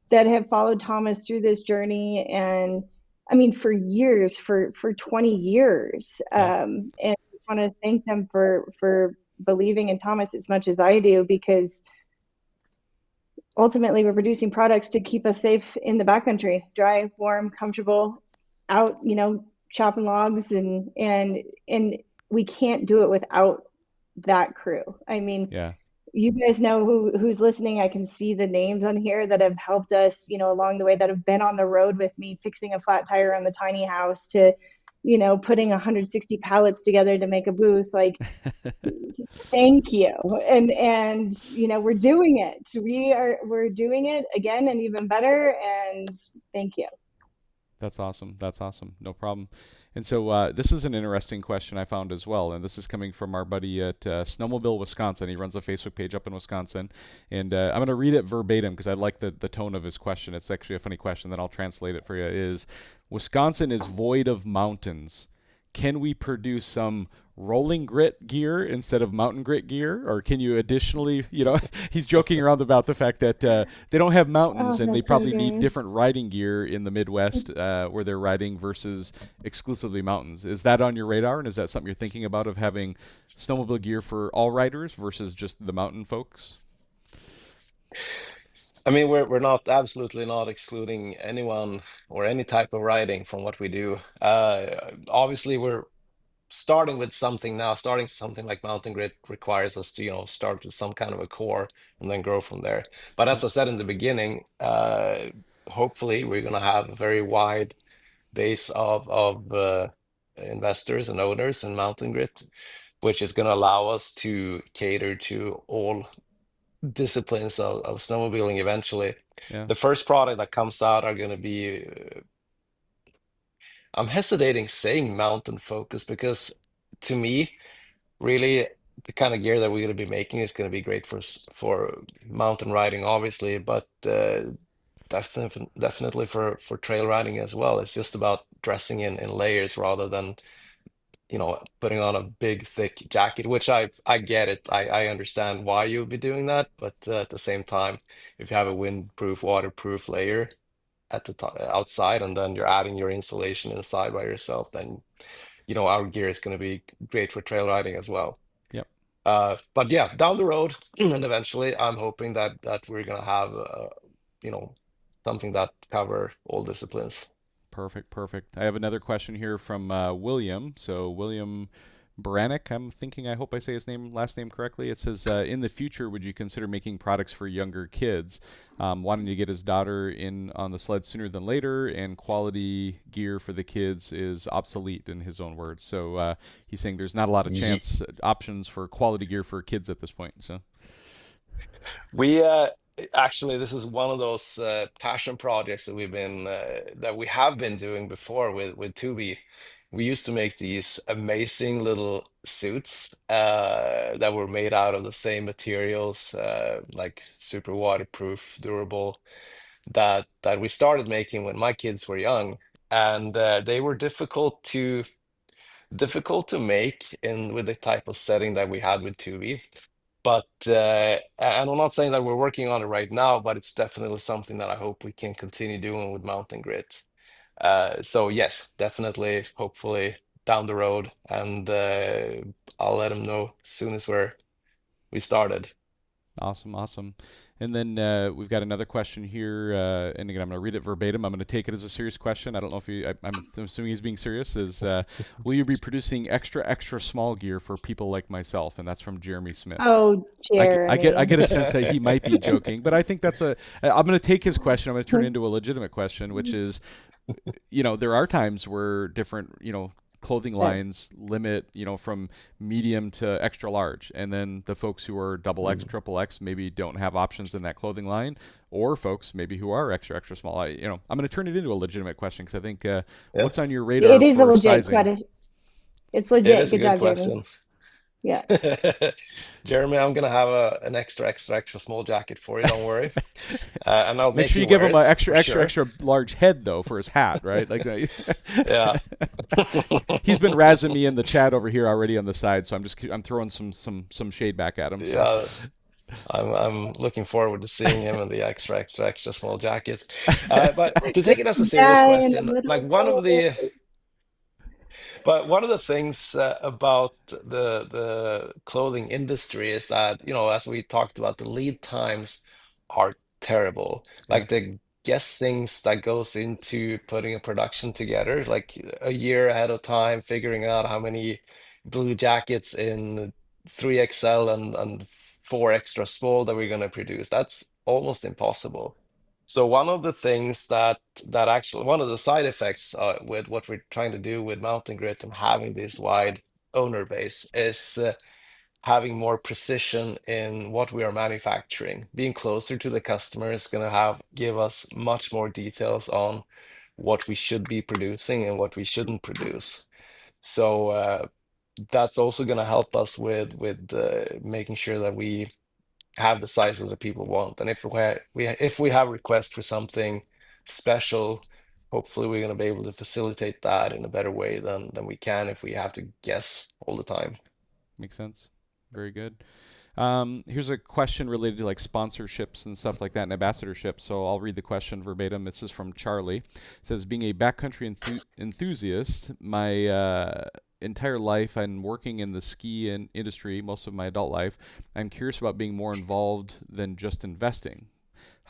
that have followed Thomas through this journey. And I mean, for years, for 20 years. Yeah, And I just want to thank them for believing in Thomas as much as I do, because ultimately we're producing products to keep us safe in the backcountry, dry, warm, comfortable, out, chopping logs. And we can't do it without that crew. I mean, yeah. you guys know who's listening. I can see the names on here that have helped us, along the way, that have been on the road with me, fixing a flat tire on the tiny house, to, putting 160 pallets together to make a booth. Like, thank you. And we're doing it. We're doing it again and even better. And thank you. That's awesome. That's awesome. No problem. And so this is an interesting question I found as well, and this is coming from our buddy at Snowmobile, Wisconsin. He runs a Facebook page up in Wisconsin, and I'm going to read it verbatim because I like the tone of his question. It's actually a funny question. Then I'll translate it for you. Is Wisconsin is void of mountains. Can we produce some rolling grit gear instead of mountain grit gear, or can you additionally, he's joking around about the fact that they don't have mountains Oh, and they that's so probably need good. different riding gear in the Midwest where they're riding versus exclusively mountains. Is that on your radar, and is that something you're thinking about, of having snowmobile gear for all riders versus just the mountain folks? I mean, we're not absolutely not excluding anyone or any type of writing from what we do. Obviously, we're starting with something now. Starting something like Mountain Grit requires us to, start with some kind of a core and then grow from there. But as Yep. I said in the beginning, hopefully we're going to have a very wide base of investors and owners in Mountain Grit, which is going to allow us to cater to all disciplines of snowmobiling eventually. Yeah. The first product that comes out are going to be, I'm hesitating saying mountain focus because to me, really, the kind of gear that we're going to be making is going to be great for mountain riding, obviously, but definitely for trail riding as well. It's just about dressing in layers rather than putting on a big thick jacket, which I get it. I understand why you would be doing that, but at the same time, if you have a windproof, waterproof layer at the top outside, and then you're adding your insulation inside by yourself, then our gear is going to be great for trail riding as well. Yep. But yeah, down the road, and eventually, I'm hoping that we're gonna have you know something that cover all disciplines. Perfect, perfect. I have another question here from William. So William Brannick, I'm thinking. I hope I say his last name correctly. It says, in the future, would you consider making products for younger kids? Wanting to get his daughter in on the sled sooner than later, and quality gear for the kids is obsolete in his own words. So he's saying there's not a lot of Ye- chance options for quality gear for kids at this point. So We actually, this is one of those passion projects that we have been doing before with TOBE. We used to make these amazing little suits that were made out of the same materials, like super waterproof, durable, that we started making when my kids were young, and they were difficult to make in with the type of setting that we had with TOBE. But and I'm not saying that we're working on it right now, but it's definitely something that I hope we can continue doing with Mountain Grit. So yes, definitely, hopefully down the road, and I'll let them know as soon as we started. awesome, awesome. And then we've got another question here, and again, I'm going to read it verbatim. I'm going to take it as a serious question. I don't know if I'm assuming he's being serious. Is will you be producing extra small gear for people like myself? And that's from Jeremy Smith. Oh, I Jeremy. get a sense that he might be joking, but I think that's a. I'm going to take his question. I'm going to turn it into a legitimate question, which is, there are times where different, clothing There. lines limit, from medium to extra large. And then the folks who are double X, Mm. triple X maybe don't have options in that clothing line, or folks maybe who are extra small. I'm going to turn it into a legitimate question because I think Yeah, what's on your It radar is a for legit sizing? question. It's it legit. is a Good good job, Jeremy. question. Yeah. Jeremy, I'm gonna have an extra small jacket for you. Don't worry, and I'll Make make sure you you give wear him a it extra for sure. extra large head though for his hat, right? Like Yeah. he's been razzing me in the chat over here already on the side, so I'm throwing some shade back at him. So Yeah, I'm looking forward to seeing him in the extra small jacket. But to take it as a serious Yeah, in the question, like middle one of color. the but one of the things about the clothing industry is that, as we talked about, the lead times are terrible. yeah, Like the guessings that goes into putting a production together, like a year ahead of time, figuring out how many blue jackets in 3XL and 4 extra small that we're going to produce. That's almost impossible. So one of the things that actually one of the side effects with what we're trying to do with Mountain Grit and having this wide owner base is having more precision in what we are manufacturing. Being closer to the customer is going to give us much more details on what we should be producing and what we shouldn't produce. So that's also going to help us with making sure that we have the sizes that people want. And if we have requests for something special, hopefully we're going to be able to facilitate that in a better way than we can if we have to guess all the time. makes sense. Very good. Here's a question related to like sponsorships and stuff like that and ambassadorships. So I'll read the question verbatim. This is from Charlie. It says, being a backcountry enthusiast, my entire life and working in the ski industry most of my adult life, I'm curious about being more involved than just investing.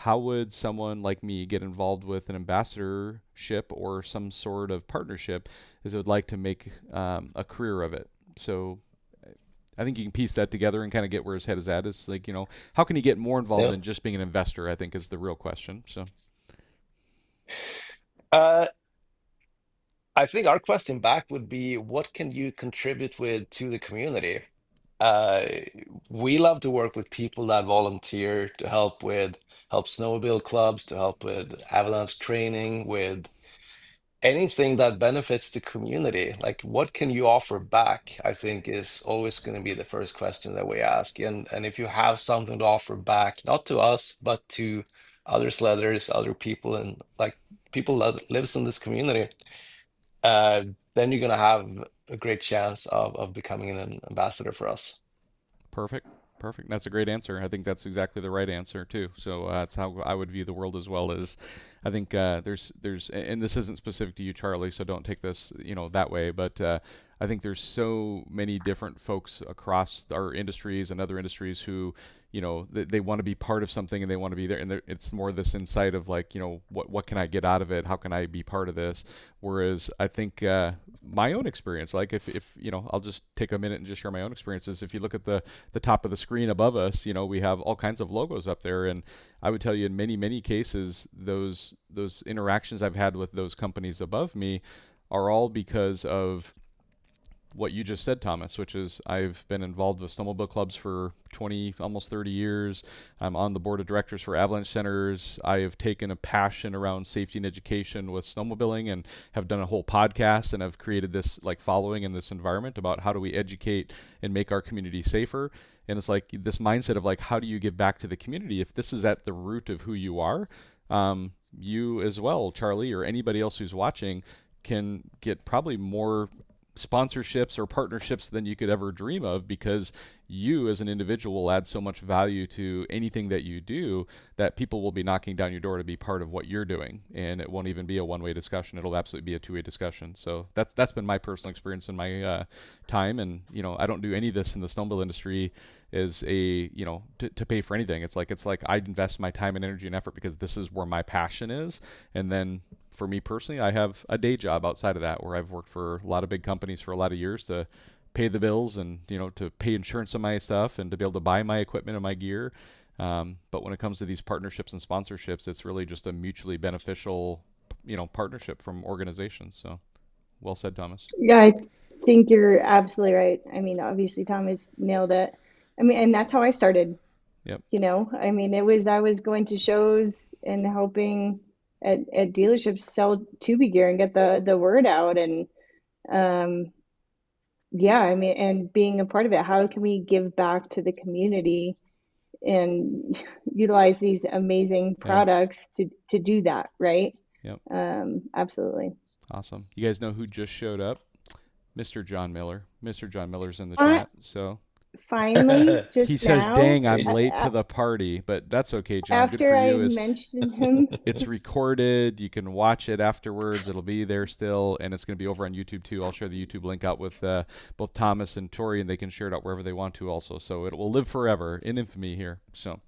How would someone like me get involved with an ambassadorship or some sort of partnership as I would like to make a career of it? So I think you can piece that together and kind of get where his head is at. It's like, how can he get more involved Yeah. than just being an investor, I think is the real question. So, Uh, I think our question back would be, what can you contribute with to the community? Uh, we love to work with people that volunteer to help snowmobile clubs, to help with avalanche training, with anything that benefits the community. Like, what can you offer back? I think is always going to be the first question that we ask. And if you have something to offer back, not to us, but to other sledders, other people, and like people that lives in this community, uh, then you're gonna have a great chance of becoming an ambassador for us. Perfect. Perfect. That's a great answer. I think that's exactly the right answer too. So that's how I would view the world as well. As I think and this isn't specific to you, Charlie. So don't take this that way. But I think there's so many different folks across our industries and other industries who they want to be part of something and they want to be there, and it's more this insight of like, what can I get out of it, how can I be part of this. Whereas I think my own experience, like if I'll just take a minute and just share my own experiences. If you look at the top of the screen above us, we have all kinds of logos up there, and I would tell you in many cases those interactions I've had with those companies above me are all because of what you just said, Thomas, which is I've been involved with snowmobile clubs for 20, almost 30 years. I'm on the board of directors for avalanche centers. I have taken a passion around safety and education with snowmobiling and have done a whole podcast, and I've created this like following in this environment about how do we educate and make our community safer. And it's like this mindset of like, how do you give back to the community if this is at the root of who you are? You as well, Charlie, or anybody else who's watching, can get probably more sponsorships or partnerships than you could ever dream of, because you as an individual will add so much value to anything that you do that people will be knocking down your door to be part of what you're doing, and it won't even be a one-way discussion. It'll absolutely be a two-way discussion. So that's been my personal experience in my time. And I don't do any of this in the snowmobile industry as a to pay for anything. It's like I'd invest my time and energy and effort because this is where my passion is. And then for me personally, I have a day job outside of that where I've worked for a lot of big companies for a lot of years to pay the bills and to pay insurance on my stuff and to be able to buy my equipment and my gear. But when it comes to these partnerships and sponsorships, it's really just a mutually beneficial partnership from organizations. So well said, Thomas. Yeah, I think you're absolutely right. I mean, obviously, Thomas nailed it. I mean, and that's how I started. Yep. I mean, I was going to shows and helping at dealerships sell TOBE gear and get the word out. And um, yeah, I mean, and being a part of it, how can we give back to the community and utilize these amazing Yeah. products to do that, right? Yep. Absolutely. Awesome. You guys know who just showed up? Mr. John Miller. Mr. John Miller's in the Uh, chat. So Finally, he just says, now, "Dang, I'm Hey, late to the party," but that's okay, John. Good after for I you. Is mentioned him, It's recorded. You can watch it afterwards. It'll be there still, and it's going to be over on YouTube too. I'll share the YouTube link out with both Thomas and Tori, and they can share it out wherever they want to also. So it will live forever in infamy here. So,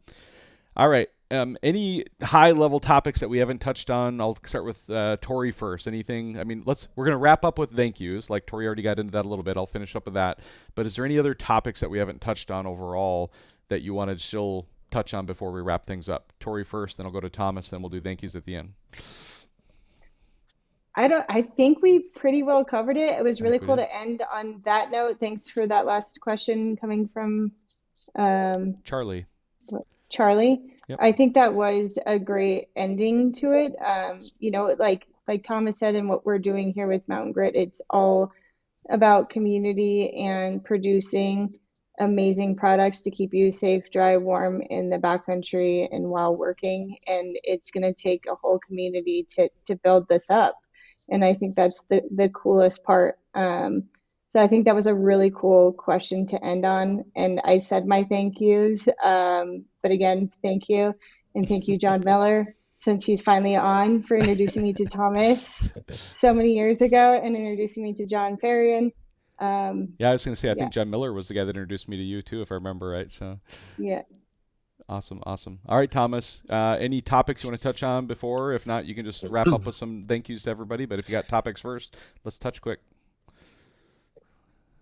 all right. Any high-level topics that we haven't touched on? I'll start with Tori first. Anything? I mean, we're going to wrap up with thank yous. Like Tori already got into that a little bit. I'll finish up with that. But is there any other topics that we haven't touched on overall that you want to still touch on before we wrap things up? Tori first, then I'll go to Thomas, then we'll do thank yous at the end. I think we pretty well covered it. It was I really think we cool did. to end on that note. Thanks for that last question coming from um, Charlie. Charlie. Yep. I think that was a great ending to it. Like Thomas said, and what we're doing here with Mountain Grit, it's all about community and producing amazing products to keep you safe, dry, warm in the backcountry and while working. And it's going to take a whole community to build this up. And I think that's the coolest part. So I think that was a really cool question to end on. And I said my thank yous. But again, thank you. And thank you, John Miller, since he's finally on, for introducing me to Thomas so many years ago and introducing me to John Farian. Yeah, I was going to say, I Yeah, think John Miller was the guy that introduced me to you too, if I remember right. So yeah. awesome, awesome. All right, Thomas, any topics you want to touch on before? If not, you can just wrap up with some thank yous to everybody. But if you got topics first, let's touch quick.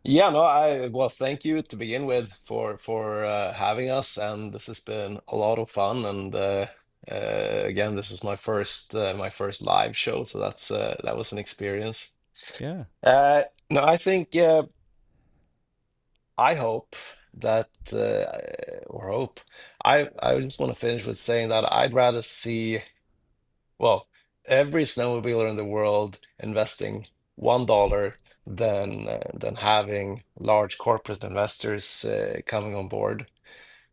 yeah, no, I well, thank you to begin with for having us, and this has been a lot of fun. And again, this is my first live show, so that was an experience. Yeah. No, I think I hope that or hope I just want to finish with saying that I'd rather see, well, every snowmobiler in the world investing $1 than having large corporate investors coming on board.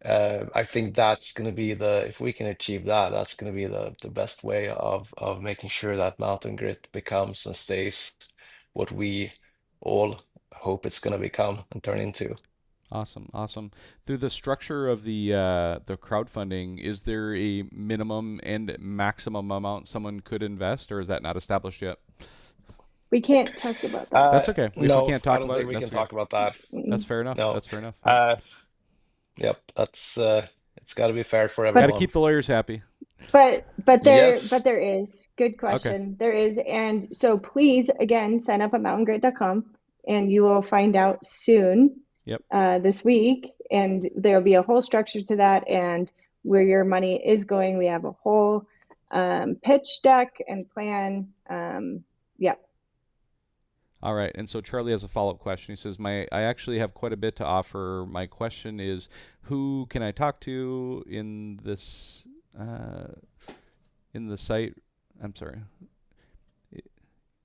I think that's going to be if we can achieve that, that's going to be the best way of making sure that mountain grit becomes and stays what we all hope it's going to become and turn into. Awesome, awesome. Through the structure of the crowdfunding, is there a minimum and maximum amount someone could invest, or is that not established yet? We can't talk about that. That's okay. If we No, can't I talk don't about think it, we that's can okay. talk about that. That's Mm. fair enough. No. That's fair enough. Yep. Yep, that's it's got to be fair for But Got to everyone. keep the lawyers happy. Yes. there is good Okay. question. There is, and so please again sign up at mountaingrid.com, and you will find out soon Yep. this week, and there will be a whole structure to that and where your money is going. We have a whole pitch deck and plan. Yeah. All right. And so Charlie has a follow-up question. He says, I actually have quite a bit to offer. My question is, who can I talk to in this in the site? I'm sorry.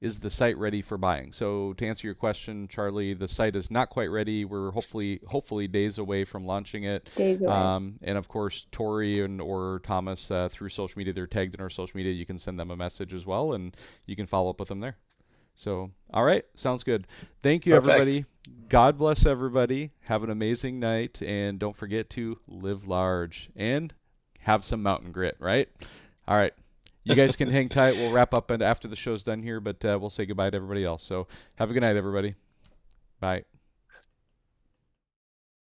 Is the site ready for buying? So to answer your question, Charlie, the site is not quite ready. We're hopefully days away from launching it. Days away. And of course, Tori or Thomas through social media, they're tagged in our social media. You can send them a message as well, and you can follow up with them there. So, all right, sounds good. Thank you, Perfect. everybody. God bless everybody. Have an amazing night, and don't forget to live large and have some mountain grit, right? All right. You guys can hang tight. We'll wrap up after the show's done here, but we'll say goodbye to everybody else. So have a good night, everybody. Bye.